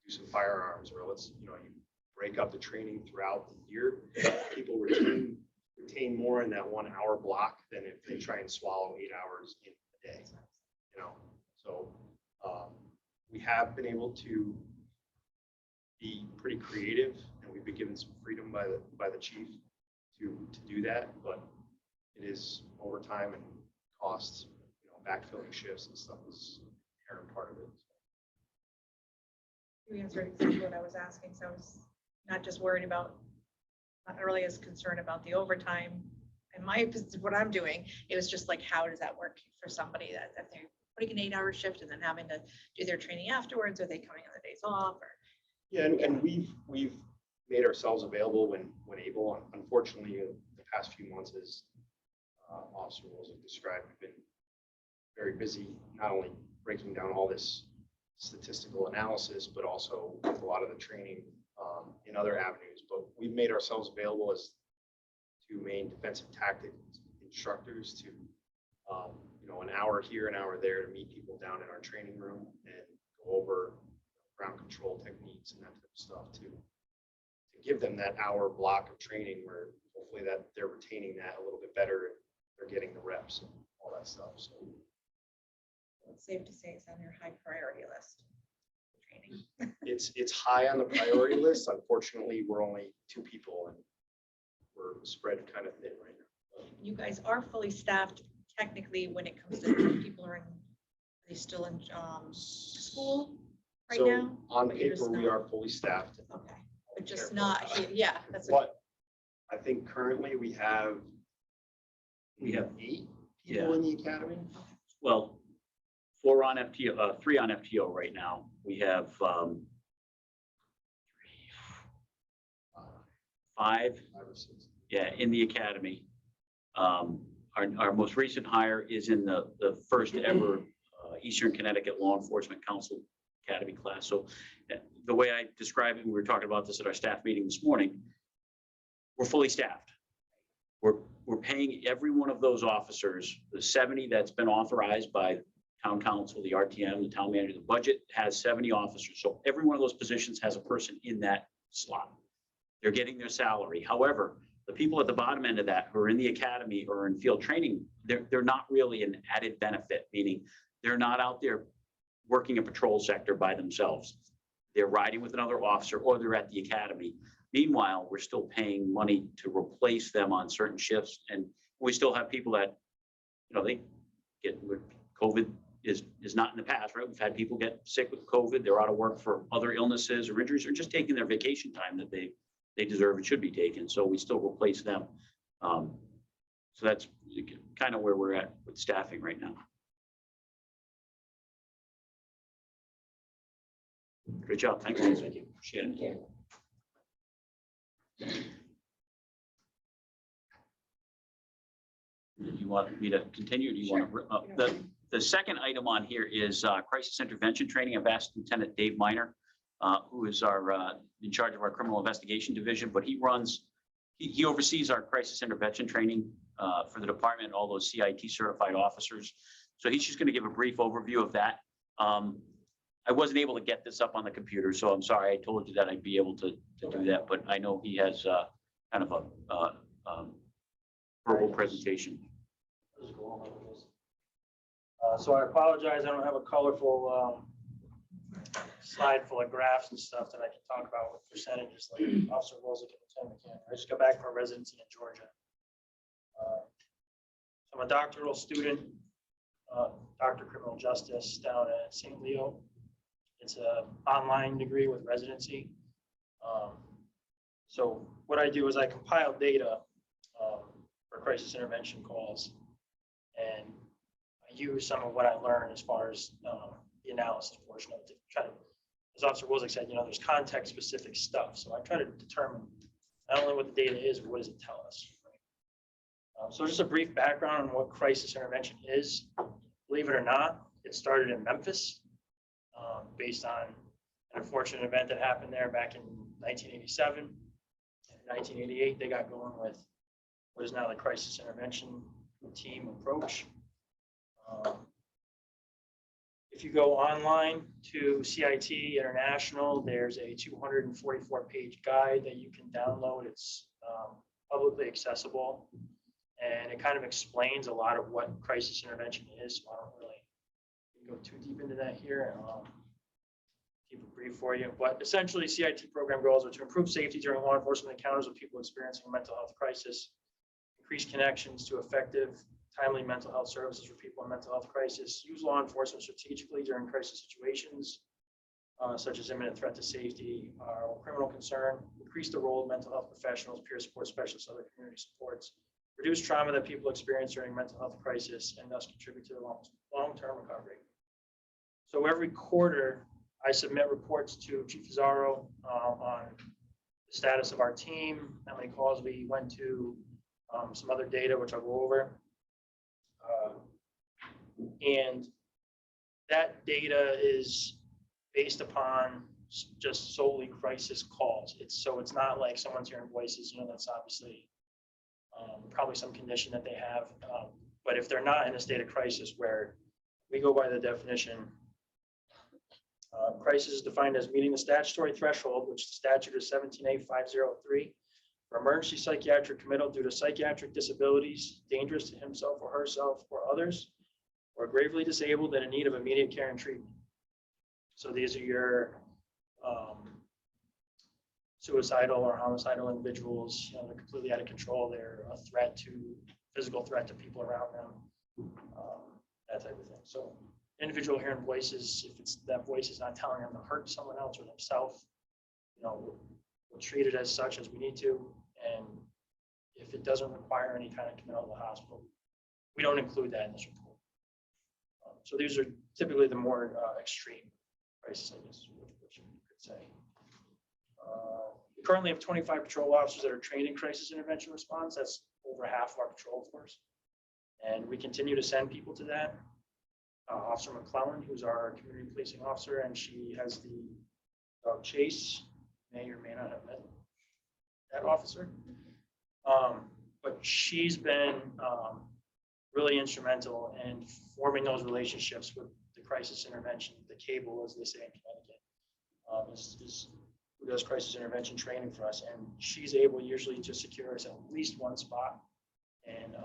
do some firearms, or let's, you break up the training throughout the year. People retain more in that 1 hour block than if they try and swallow 8 hours in a day. So we have been able to be pretty creative, and we've been given some freedom by the chief to do that, but it is overtime and costs, backfilling shifts and stuff is an inherent part of it. You answered exactly what I was asking, so I was not just worried about, not really as concerned about the overtime and what I'm doing. It was just like, how does that work for somebody that if they're putting an 8-hour shift and then having to do their training afterwards? Are they coming on the days off? Or Yeah, and we've made ourselves available when able. Unfortunately, the past few months, as Officer Wills described, we've been very busy, not only breaking down all this statistical analysis, but also with a lot of the training in other avenues. But we've made ourselves available as 2 main defensive tactic instructors to, an hour here, an hour there to meet people down in our training room and go over ground control techniques and that type of stuff to give them that hour block of training where hopefully that they're retaining that a little bit better. They're getting the reps and all that stuff. So it's safe to say it's on your high priority list. Training. it's high on the priority list. Unfortunately, we're only 2 people and we're spread kind of thin right now. You guys are fully staffed technically when it comes to people are they still in school right So now? on But you're just paper, we not- are fully staffed. Okay, but just Careful not, about it. yeah, that's. But I think currently we have 8 Yeah. people in the academy. Well, 4 on FTO, 3 on FTO right now. We have 5, 5 or 6. yeah, in the academy. Our most recent hire is in the first ever Eastern Connecticut Law Enforcement Council Academy class. So the way I describe it, and we were talking about this at our staff meeting this morning, we're fully staffed. We're paying every one of those officers, the 70 that's been authorized by town council, the RTM, the town manager. The budget has 70 officers. So every one of those positions has a person in that slot. They're getting their salary. However, the people at the bottom end of that who are in the academy or in field training, they're not really an added benefit, meaning they're not out there working a patrol sector by themselves. They're riding with another officer or they're at the academy. Meanwhile, we're still paying money to replace them on certain shifts. And we still have people that, they get COVID is not in the past, right? We've had people get sick with COVID. They're out of work for other illnesses or injuries or just taking their vacation time that they deserve and should be taken. So we still replace them. So that's kind of where we're at with staffing right now. Great job. Thanks. Thank you. Appreciate it. Do you want me to continue? Do you want to? The second item on here is crisis intervention training. I've asked Lieutenant Dave Miner, who is our in charge of our criminal investigation division, but he oversees our crisis intervention training for the department, all those CIT certified officers. So he's just going to give a brief overview of that. I wasn't able to get this up on the computer, so I'm sorry. I told you that I'd be able to do that, but I know he has kind of a verbal presentation. So I apologize, I don't have a colorful slide full of graphs and stuff that I can talk about with percentages like Officer Wilson and Lieutenant McCann. I just got back from residency in Georgia. So I'm a doctoral student, Doctor of Criminal Justice down at St. Leo. It's an online degree with residency. So what I do is I compile data for crisis intervention calls, and I use some of what I learned as far as the analysis portion of it to try to, as Officer Wilczek said, there's context specific stuff. So I try to determine not only what the data is, but what does it tell us. Right? So just a brief background on what crisis intervention is. Believe it or not, it started in Memphis based on an unfortunate event that happened there back in 1987. In 1988, they got going with what is now the crisis intervention team approach. If you go online to CIT International, there's a 244-page guide that you can download. It's publicly accessible, and it kind of explains a lot of what crisis intervention is. So I don't really go too deep into that here. Keep it brief for you, but essentially CIT program goals are to improve safety during law enforcement encounters with people experiencing a mental health crisis, increase connections to effective, timely mental health services for people in mental health crisis, use law enforcement strategically during crisis situations, such as imminent threat to safety or criminal concern, increase the role of mental health professionals, peer support specialists, other community supports, reduce trauma that people experience during mental health crisis, and thus contribute to the long-term recovery. So every quarter, I submit reports to Chief Fazaro on the status of our team, how many calls we went to, some other data, which I'll go over. And that data is based upon just solely crisis calls. It's not like someone's hearing voices, that's obviously probably some condition that they have. But if they're not in a state of crisis, where we go by the definition, crisis is defined as meeting the statutory threshold, which the statute is 17A503, for emergency psychiatric committal due to psychiatric disabilities, dangerous to himself or herself or others, or gravely disabled and in need of immediate care and treatment. So these are your suicidal or homicidal individuals, they're completely out of control. They're a physical threat to people around them, that type of thing. So individual hearing voices, if that voice is not telling them to hurt someone else or themselves, we'll treat it as such as we need to. And if it doesn't require any kind of committal to the hospital, we don't include that in this report. So these are typically the more extreme crisis, I guess, which you could say. We currently have 25 patrol officers that are trained in crisis intervention response. That's over half of our patrol force. And we continue to send people to that. Officer McClellan, who's our community policing officer, and she has the dog Chase, may or may not have met that officer. But she's been really instrumental in forming those relationships with the crisis intervention, the cable, as they say in Connecticut, who does crisis intervention training for us. And she's able usually to secure us at least one spot in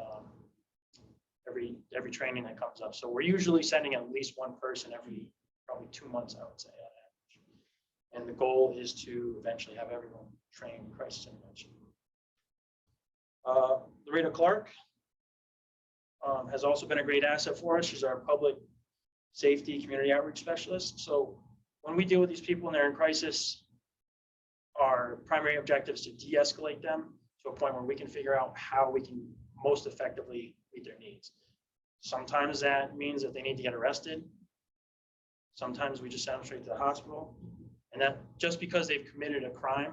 every training that comes up. So we're usually sending at least one person every probably 2 months, I would say, on average. And the goal is to eventually have everyone trained in crisis intervention. Lorena Clark has also been a great asset for us. She's our public safety community outreach specialist. So when we deal with these people and they're in crisis, our primary objective is to de-escalate them to a point where we can figure out how we can most effectively meet their needs. Sometimes that means that they need to get arrested. Sometimes we just send them straight to the hospital. And that just because they've committed a crime,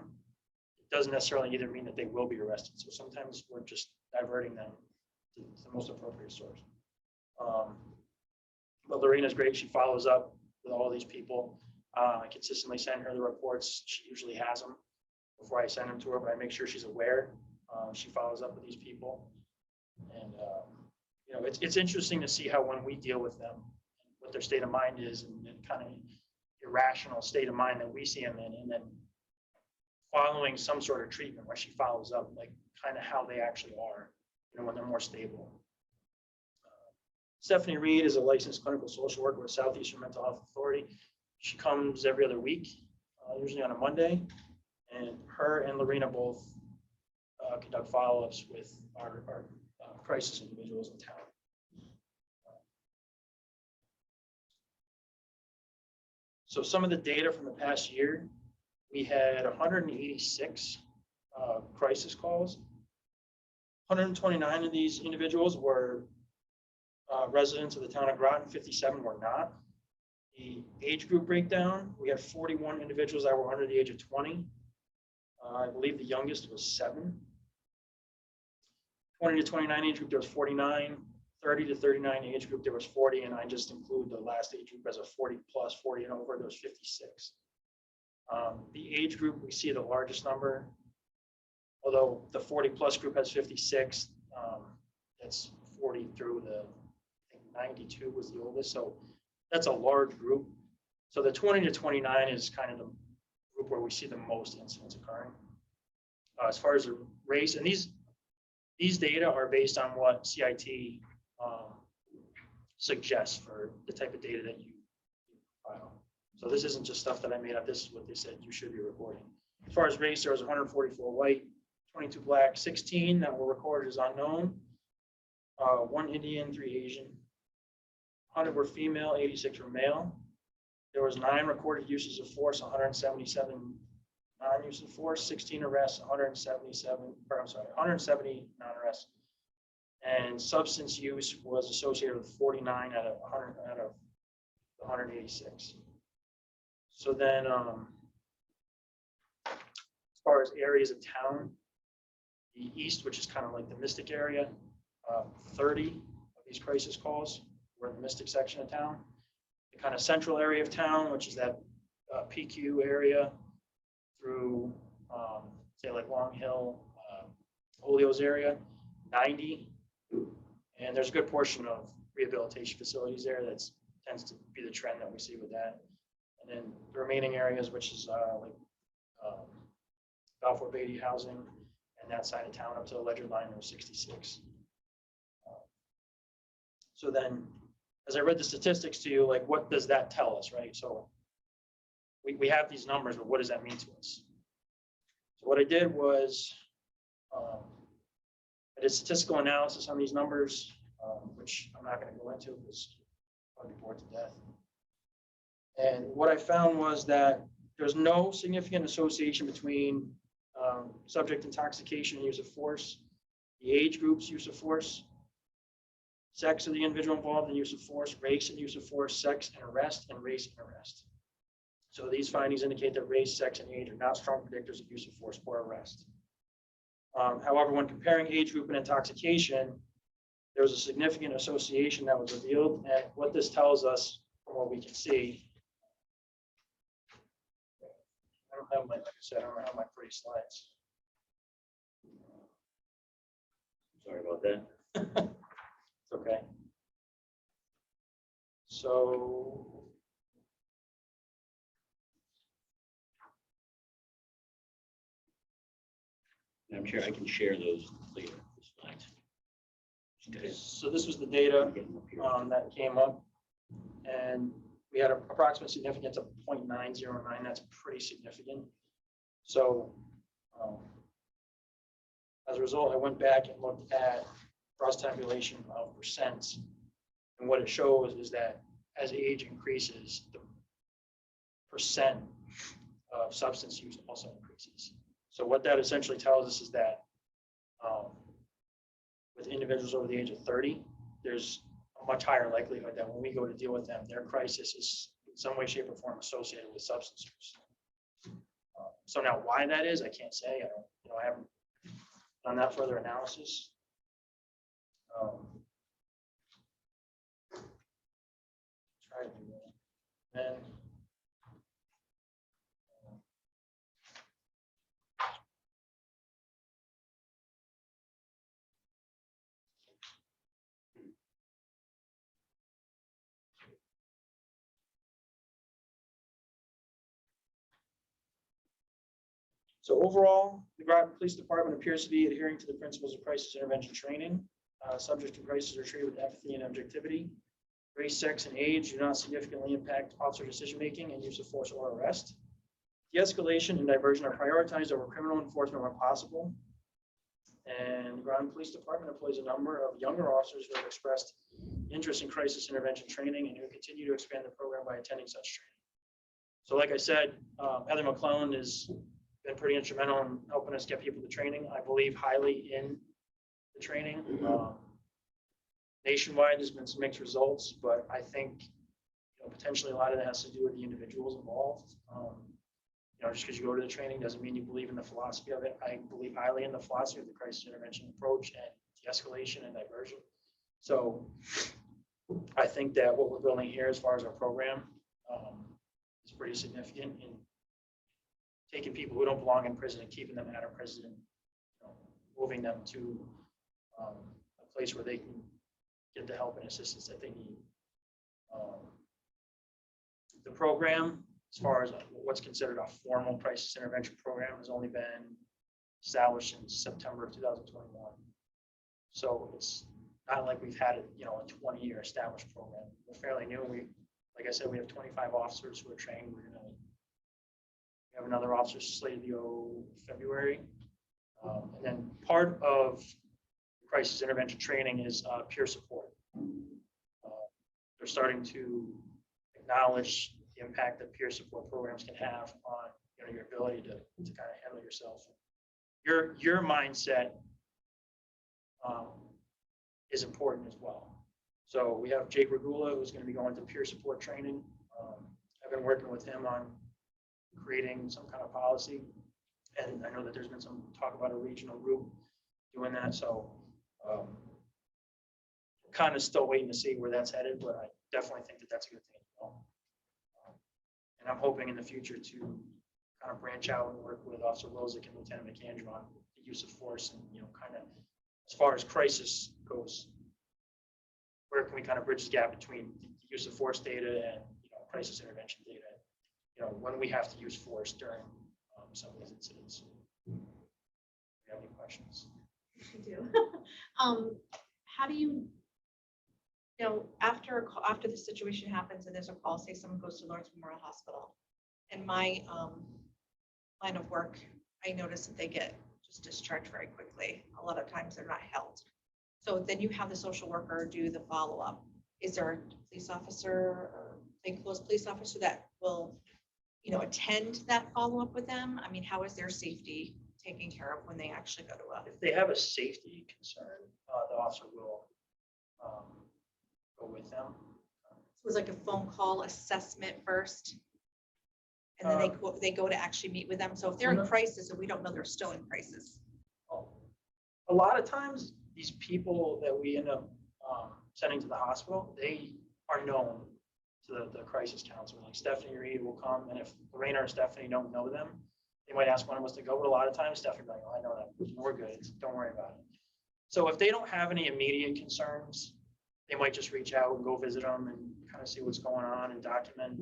it doesn't necessarily either mean that they will be arrested. So sometimes we're just diverting them to the most appropriate source. But Lorena's great. She follows up with all these people. I consistently send her the reports. She usually has them before I send them to her, but I make sure she's aware. She follows up with these people. And, it's interesting to see how when we deal with them, what their state of mind is and kind of irrational state of mind that we see them in, and then following some sort of treatment where she follows up, like kind of how they actually are, when they're more stable. Stephanie Reed is a licensed clinical social worker with Southeastern Mental Health Authority. She comes every other week, usually on a Monday, and her and Lorena both conduct follow-ups with our crisis individuals in town. So some of the data from the past year, we had 186 crisis calls. 129 of these individuals were residents of the town of Groton, 57 were not. The age group breakdown, we had 41 individuals that were under the age of 20. I believe the youngest was 7. 20 to 29 age group, there was 49. 30 to 39 age group, there was 40, and I just include the last age group as a 40 plus, 40 and over, there was 56. The age group, we see the largest number, although the 40 plus group has 56, that's 40 through the, I think 92 was the oldest, so that's a large group. So the 20 to 29 is kind of the group where we see the most incidents occurring. As far as the race, and these data are based on what CIT suggests for the type of data that you file. So this isn't just stuff that I made up. This is what they said you should be reporting. As far as race, there was 144 white, 22 black, 16 that were recorded as unknown. 1 Indian, 3 Asian. 100 were female, 86 were male. There was 9 recorded uses of force, 177 non-use of force, 16 arrests, 170 non-arrests. And substance use was associated with 49 out of 100 out of 186. So then, as far as areas of town, the east, which is kind of like the Mystic area, 30 of these crisis calls were in the Mystic section of town. The kind of central area of town, which is that PQ area through, say like Long Hill, Julio's area, 90. And there's a good portion of rehabilitation facilities there. That tends to be the trend that we see with that. And then the remaining areas, which is like Balfour Beatty housing and that side of town up to the Ledger line, there was 66. So then, as I read the statistics to you, like what does that tell us, right? So we have these numbers, but what does that mean to us? So what I did was I did statistical analysis on these numbers, which I'm not going to go into because I'll be bored to death. And what I found was that there's no significant association between subject intoxication and use of force, the age groups use of force, sex of the individual involved in use of force, race and use of force, sex and arrest, and race and arrest. So these findings indicate that race, sex, and age are not strong predictors of use of force or arrest. However, when comparing age group and intoxication, there was a significant association that was revealed. And what this tells us, from what we can see, I don't have my, like I said, I don't have my pretty slides. Sorry about that. It's okay. So I'm sure I can share those later. the slides. Okay. So this was the data Getting up here. that came up, and we had an approximate significance of 0.909. That's pretty significant. So as a result, I went back and looked at cross tabulation of percents, and what it shows is that as age increases, the percent of substance use also increases. So what that essentially tells us is that with individuals over the age of 30, there's a much higher likelihood that when we go to deal with them, their crisis is in some way, shape, or form associated with substance use. So now why that is, I can't say. I haven't done that further analysis. Try to do that. And so overall, the Groton Police Department appears to be adhering to the principles of crisis intervention training. Subjects in crisis are treated with empathy and objectivity. Race, sex, and age do not significantly impact officer decision-making and use of force or arrest. De-escalation and diversion are prioritized over criminal enforcement when possible. And the Groton Police Department employs a number of younger officers who have expressed interest in crisis intervention training and who continue to expand the program by attending such training. So like I said, Heather McClellan has been pretty instrumental in helping us get people to training. I believe highly in the training. Nationwide, there's been some mixed results, but I think potentially a lot of that has to do with the individuals involved. Just because you go to the training doesn't mean you believe in the philosophy of it. I believe highly in the philosophy of the crisis intervention approach and de-escalation and diversion. So I think that what we're building here as far as our program is pretty significant in taking people who don't belong in prison and keeping them out of prison, moving them to a place where they can get the help and assistance that they need. The program, as far as what's considered a formal crisis intervention program, has only been established in September of 2021. So it's not like we've had a 20-year established program. We're fairly new. like I said, we have 25 officers who are trained. We have another officer slated to go February. And then part of crisis intervention training is peer support. They're starting to acknowledge the impact that peer support programs can have on your ability to kind of handle yourself. Your mindset is important as well. So we have Jake Regula, who's going to be going to peer support training. I've been working with him on creating some kind of policy. And I know that there's been some talk about a regional group doing that. So kind of still waiting to see where that's headed, but I definitely think that that's a good thing as well. And I'm hoping in the future to kind of branch out and work with Officer Wilczek and Lieutenant McAndrew on the use of force and, kind of as far as crisis goes, where can we kind of bridge the gap between the use of force data and, crisis intervention data, when we have to use force during some of these incidents. Do you have any questions? I do. How do you, after the situation happens and there's a call, say someone goes to Lawrence Memorial Hospital, in my line of work, I notice that they get just discharged very quickly. A lot of times they're not held. So then you have the social worker do the follow-up. Is there a police officer or plainclothes police officer that will, attend that follow-up with them? I mean, how is their safety taken care of when they actually go to a? If they have a safety concern, the officer will go with them. It was like a phone call assessment first. And then they go to actually meet with them. So if they're in crisis and we don't know they're still in crisis. A lot of times, these people that we end up sending to the hospital, they are known to the crisis counselor. Like Stephanie Reed will come, and if Lorena or Stephanie don't know them, they might ask one of us to go. But a lot of times, Stephanie will be like, "Oh, I know that. We're good. Don't worry about it." So if they don't have any immediate concerns, they might just reach out and go visit them and kind of see what's going on and document.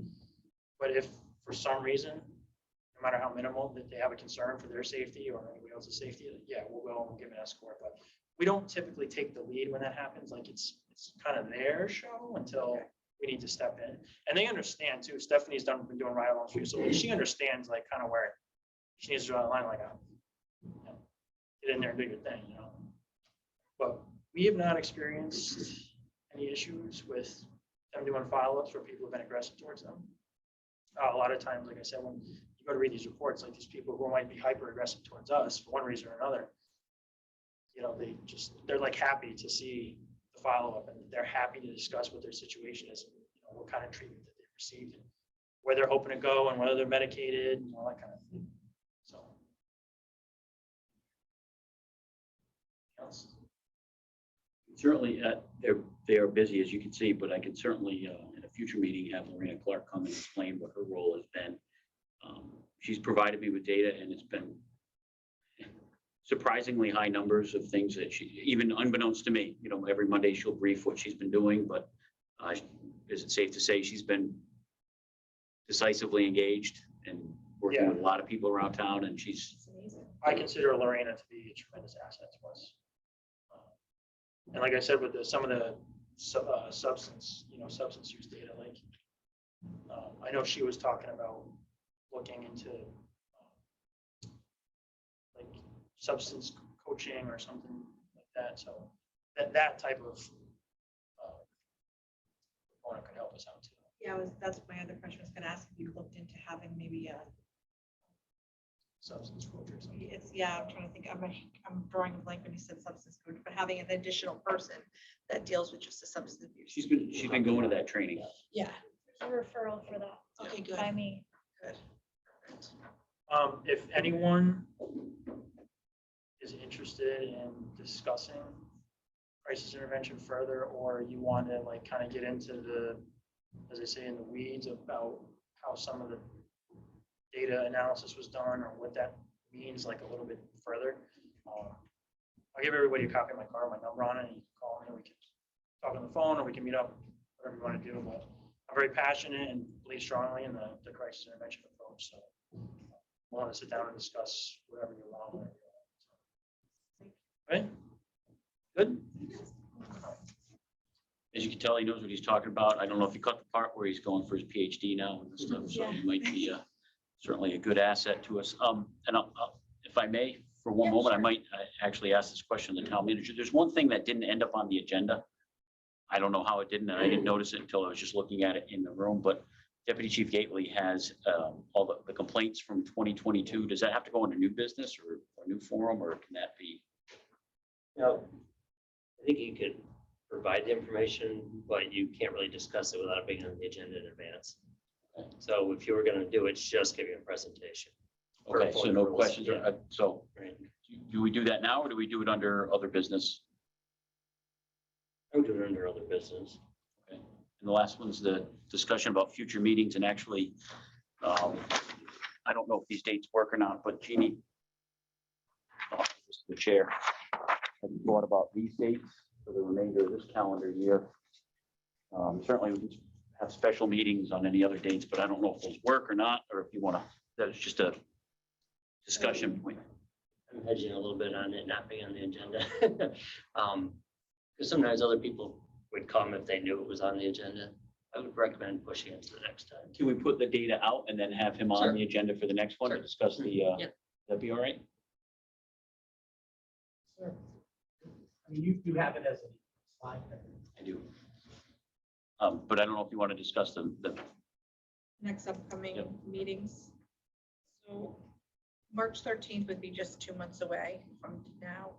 But if for some reason, no matter how minimal, that they have a concern for their safety or anybody else's safety, yeah, we'll go and we'll give an escort. But we don't typically take the lead when that happens. Like it's kind of their show until we need to step in. And they understand too. Stephanie's been doing ride-alongs for you, so she understands like kind of where she needs to draw the line. Like, get in there and do your thing, But we have not experienced any issues with them doing follow-ups where people have been aggressive towards them. A lot of times, like I said, when you go to read these reports, like these people who might be hyper aggressive towards us for one reason or another, they're like happy to see the follow-up and they're happy to discuss what their situation is, and, what kind of treatment that they've received and where they're hoping to go and whether they're medicated and all that kind of thing. So. Else? Certainly, they are busy, as you can see, but I can certainly, in a future meeting, have Lorena Clark come and explain what her role has been. She's provided me with data, and it's been surprisingly high numbers of things that she, even unbeknownst to me, every Monday she'll brief what she's been doing, but is it safe to say she's been decisively engaged and working with a lot of people around town, and she's. It's amazing. I consider Lorena to be a tremendous asset to us. And like I said, with some of the substance use data, like I know she was talking about looking into like substance coaching or something like that. So that type of component could help us out too. Yeah, that's my other question. I was gonna ask if you looked into having maybe a. Substance coach or something. I'm trying to think. I'm drawing a blank when you said substance coach, but having an additional person that deals with just the substance abuse. She's been going to that training. Yeah. There's a referral for that. Okay, good. By me. Good. Perfect. If anyone is interested in discussing crisis intervention further, or you want to like kind of get into the, as I say, in the weeds about how some of the data analysis was done or what that means like a little bit further, I'll give everybody a copy of my card, my number on it, and you can call me, we can talk on the phone or we can meet up, whatever you want to do. But I'm very passionate and believe strongly in the crisis intervention approach. So I want to sit down and discuss whatever you want. Right? Good. As you can tell, he knows what he's talking about. I don't know if you caught the part where he's going for his PhD now and stuff, so he might be certainly a good asset to us. And if I may, for one moment, I might actually ask this question to the town manager. There's one thing that didn't end up on the agenda. I don't know how it didn't, and I didn't notice it until I was just looking at it in the room, but Deputy Chief Gately has all the complaints from 2022. Does that have to go into new business or a new forum, or can that be? No, I think you could provide the information, but you can't really discuss it without it being on the agenda in advance. So if you were gonna do it, just give you a presentation. Okay, so no questions. Yeah. So Right. do we do that now, or do we do it under other business? I would do it under other business. And the last one's the discussion about future meetings, and actually, I don't know if these dates work or not, but Jeannie, the chair, have you thought about these dates for the remainder of this calendar year? Certainly, we can have special meetings on any other dates, but I don't know if those work or not, or if you want to, that's just a discussion point. I'm hedging a little bit on it not being on the agenda. Because sometimes other people would come if they knew it was on the agenda. I would recommend pushing it to the next time. Can we put the data out and then have him on Sure. the agenda for the next one to Sure. discuss the, Yeah. that'd be all right? I mean, you have it as a slide. I do. But I don't know if you want to discuss the Next upcoming Yep. meetings. So March 13th would be just 2 months away from now.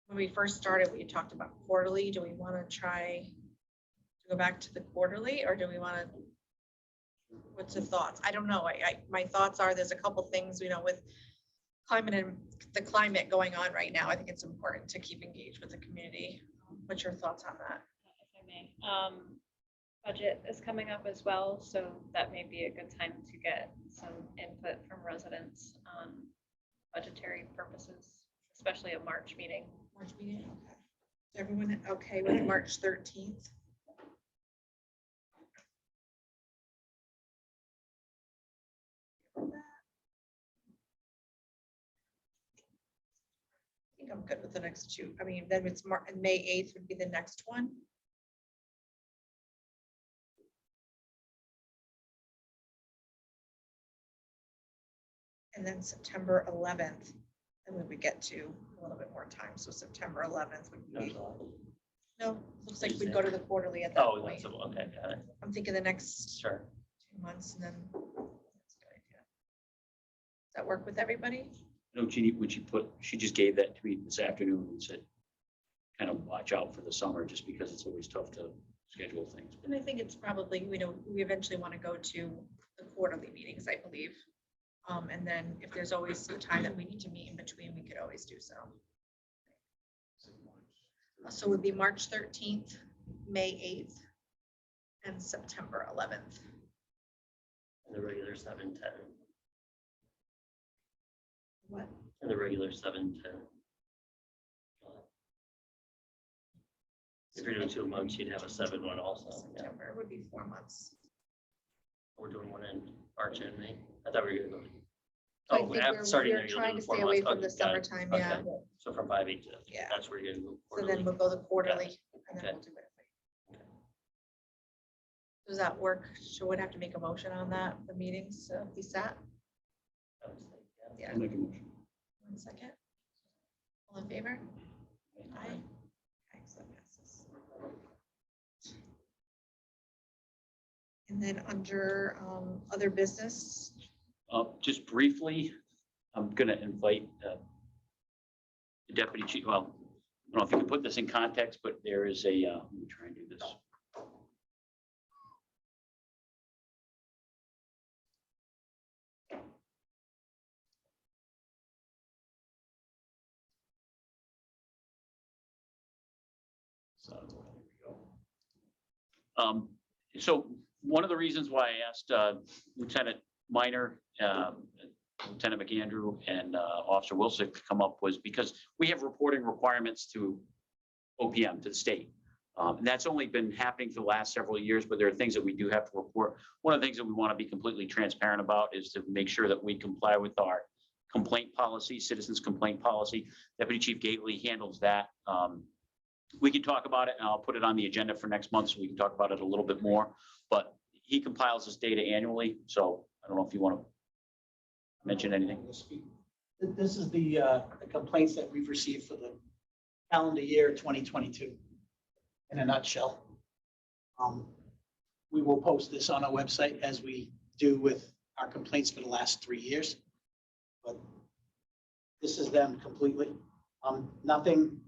When we first started, we had talked about quarterly. Do we want to try to go back to the quarterly, or do we want to? What's the thoughts? I don't know. My thoughts are there's a couple things, with climate and the climate going on right now. I think it's important to keep engaged with the community. What's your thoughts on that? If I may. Budget is coming up as well, so that may be a good time to get some input from residents on budgetary purposes, especially a March meeting. March meeting? Okay. Is everyone okay with March 13th? I think I'm good with the next two. I mean, then it's May 8th would be the next one. And then September 11th, and when we get to a little bit more time, so September 11th would be, no, looks like we'd go to the quarterly at that Oh, point. that's, okay, got it. I'm thinking the next Sure. 2 months, and then. That's a good idea. Does that work with everybody? No, Jeannie, when she just gave that to me this afternoon and said, kind of watch out for the summer, just because it's always tough to schedule things. And I think it's probably, we eventually want to go to the quarterly meetings, I believe. And then if there's always some time that we need to meet in between, we could always do so. So it would be March 13th, May 8th, and September 11th. And the regular 7:10. What? And the regular 7:10. If you're doing 2 months, you'd have a 7-1 also. Yeah. September would be 4 months. We're doing one in March and May. I thought we were gonna go. I Oh, think starting we're there, you're trying to doing 4 stay away months. from the Okay, got it. summertime, yeah. Okay. So from 5/8 to, Yeah. that's where you're gonna move. So then we'll go the quarterly, and then Okay. we'll do it. Does that work? So we'd have to make a motion on that, the meetings, be set? Yeah, I'll make a motion. 1 second. All in favor? Aye. Okay, so that passes. And then under other business, Just briefly, I'm gonna invite the deputy chief, well, I don't know if you can put this in context, but there is a, let me try and do this. So, there we go. So one of the reasons why I asked Lieutenant Minor, Lieutenant McAndrew, and Officer Wilson to come up was because we have reporting requirements to OPM, to the state. And that's only been happening for the last several years, but there are things that we do have to report. One of the things that we want to be completely transparent about is to make sure that we comply with our complaint policy, citizens complaint policy. Deputy Chief Gately handles that we can talk about it, and I'll put it on the agenda for next month, so we can talk about it a little bit more. But he compiles this data annually, so I don't know if you want to mention anything. This is the complaints that we've received for the calendar year 2022 in a nutshell. We will post this on our website as we do with our complaints for the last 3 years. But this is them completely. Nothing,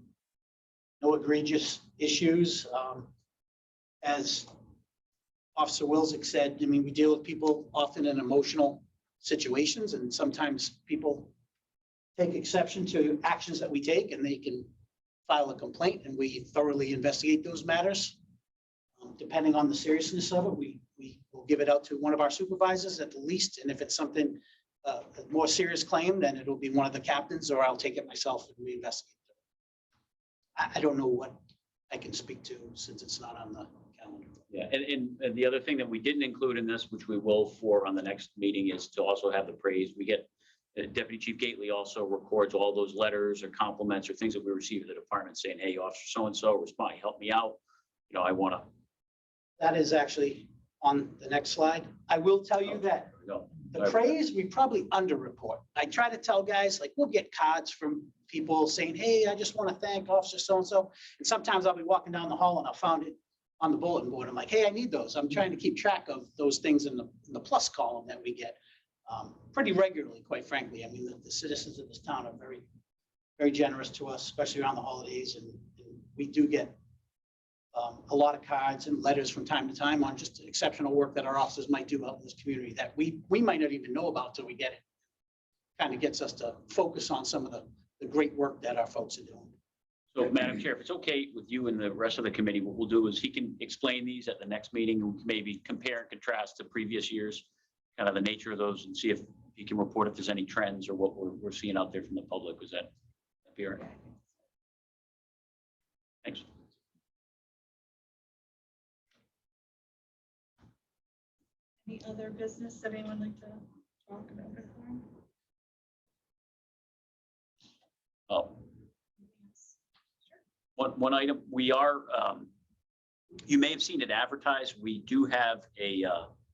no egregious issues. As Officer Wilczek said, I mean, we deal with people often in emotional situations, and sometimes people take exception to actions that we take, and they can file a complaint, and we thoroughly investigate those matters. Depending on the seriousness of it, we will give it out to one of our supervisors at the least, and if it's something, a more serious claim, then it'll be one of the captains, or I'll take it myself and we investigate it. I don't know what I can speak to since it's not on the calendar. Yeah, and the other thing that we didn't include in this, which we will for on the next meeting, is to also have the praise. We get, Deputy Chief Gately also records all those letters or compliments or things that we receive at the department saying, hey, Officer so-and-so, respond, help me out. You know, I want to. That is actually on the next slide. I will tell you that the praise, we probably underreport. I try to tell guys, like, we'll get cards from people saying, hey, I just want to thank Officer so-and-so. And sometimes I'll be walking down the hall and I'll find it on the bulletin board. I'm like, hey, I need those. I'm trying to keep track of those things in the plus column that we get pretty regularly, quite frankly. I mean, the citizens of this town are very, very generous to us, especially around the holidays. And we do get a lot of cards and letters from time to time on just exceptional work that our officers might do out in this community that we might not even know about till we get it. Kind of gets us to focus on some of the great work that our folks are doing. So, Madam Chair, if it's okay with you and the rest of the committee, what we'll do is he can explain these at the next meeting, and maybe compare and contrast to previous years, kind of the nature of those, and see if he can report if there's any trends or what we're seeing out there from the public. Was that fair? Thanks. Any other business that anyone would like to talk about before? Oh. One item, we are, you may have seen it advertised. We do have a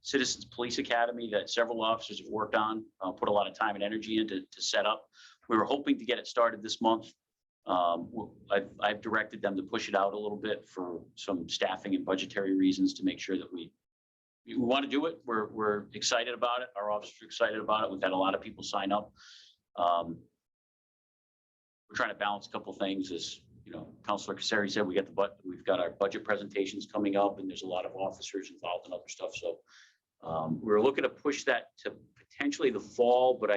Citizens Police Academy that several officers have worked on, put a lot of time and energy into to set up. We were hoping to get it started this month. I've directed them to push it out a little bit for some staffing and budgetary reasons to make sure that we want to do it. We're excited about it. Our officers are excited about it. We've had a lot of people sign up. We're trying to balance a couple of things. As you know, Councilor Casari said, we've got our budget presentations coming up, and there's a lot of officers involved in other stuff. So we're looking to push that to potentially the fall, but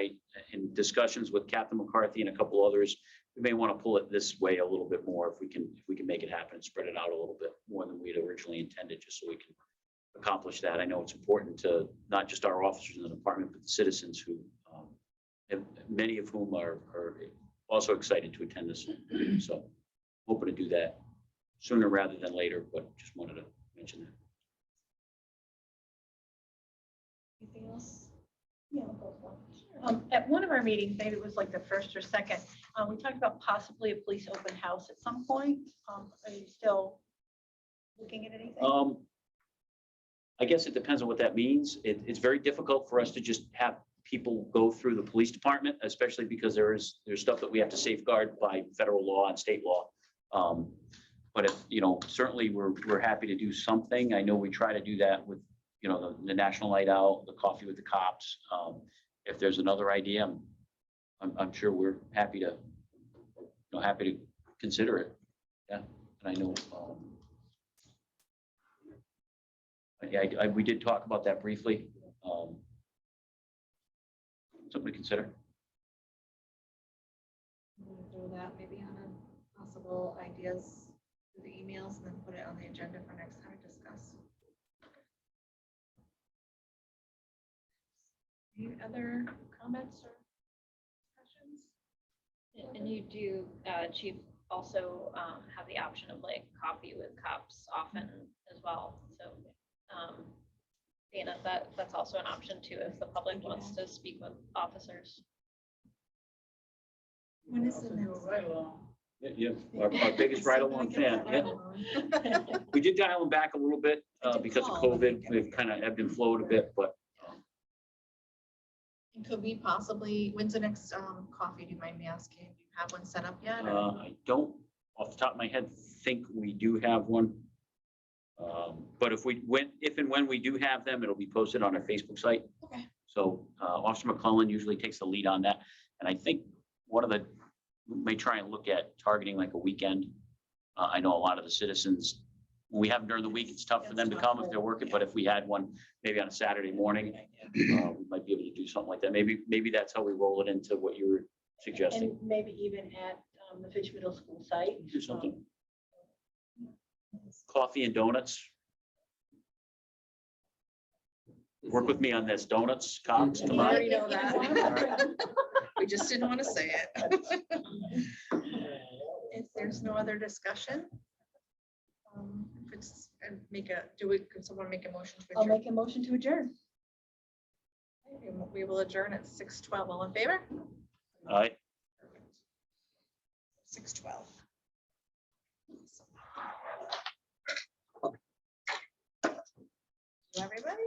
in discussions with Captain McCarthy and a couple others, we may want to pull it this way a little bit more if we can make it happen and spread it out a little bit more than we had originally intended, just so we can accomplish that. I know it's important to not just our officers in the department, but the citizens who, many of whom are also excited to attend this. So hoping to do that sooner rather than later, but just wanted to mention that. Anything else? Yeah, I'll go for it. At one of our meetings, maybe it was like the first or second, we talked about possibly a police open house at some point. Are you still looking at anything? I guess it depends on what that means. It's very difficult for us to just have people go through the police department, especially because there's stuff that we have to safeguard by federal law and state law. But if, you know, certainly we're happy to do something. I know we try to do that with, you know, the National Night Out, the Coffee with the Cops. If there's another idea, I'm sure we're happy to, happy to consider it. Yeah, and I know. Yeah, we did talk about that briefly. Something to consider. Throw that maybe on a possible ideas through the emails and then put it on the agenda for next time to discuss. Any other comments or questions? And you do, Chief, also have the option of like coffee with cops often as well. So Dana, that's also an option too, if the public wants to speak with officers. When is the next? Yeah, our biggest ride-along fan, yeah. We did dial them back a little bit because of COVID. We've kind of ebbed and flowed a bit, but And could we possibly, when's the next coffee, do you mind me asking? Do you have one set up yet? or- I don't, off the top of my head, think we do have one. But if and when we do have them, it'll be posted on our Facebook site. Okay. So Officer McClellan usually takes the lead on that. And I think we may try and look at targeting like a weekend. I know a lot of the citizens, when we have them during the week, it's tough for them to come if they're working, but if we had one maybe on a Saturday morning, we might be able to do something like that. Maybe that's how we roll it into what you were suggesting. And maybe even at the Fitch Middle School site. Do something. Coffee and donuts. Work with me on this. Donuts, Cox, come You on. already know that. We just didn't want to say it. If there's no other discussion. If it's, could someone make a motion to I'll adjourn? make a motion to adjourn. We will adjourn at 6:12. All in favor? All right. 6:12. Everybody.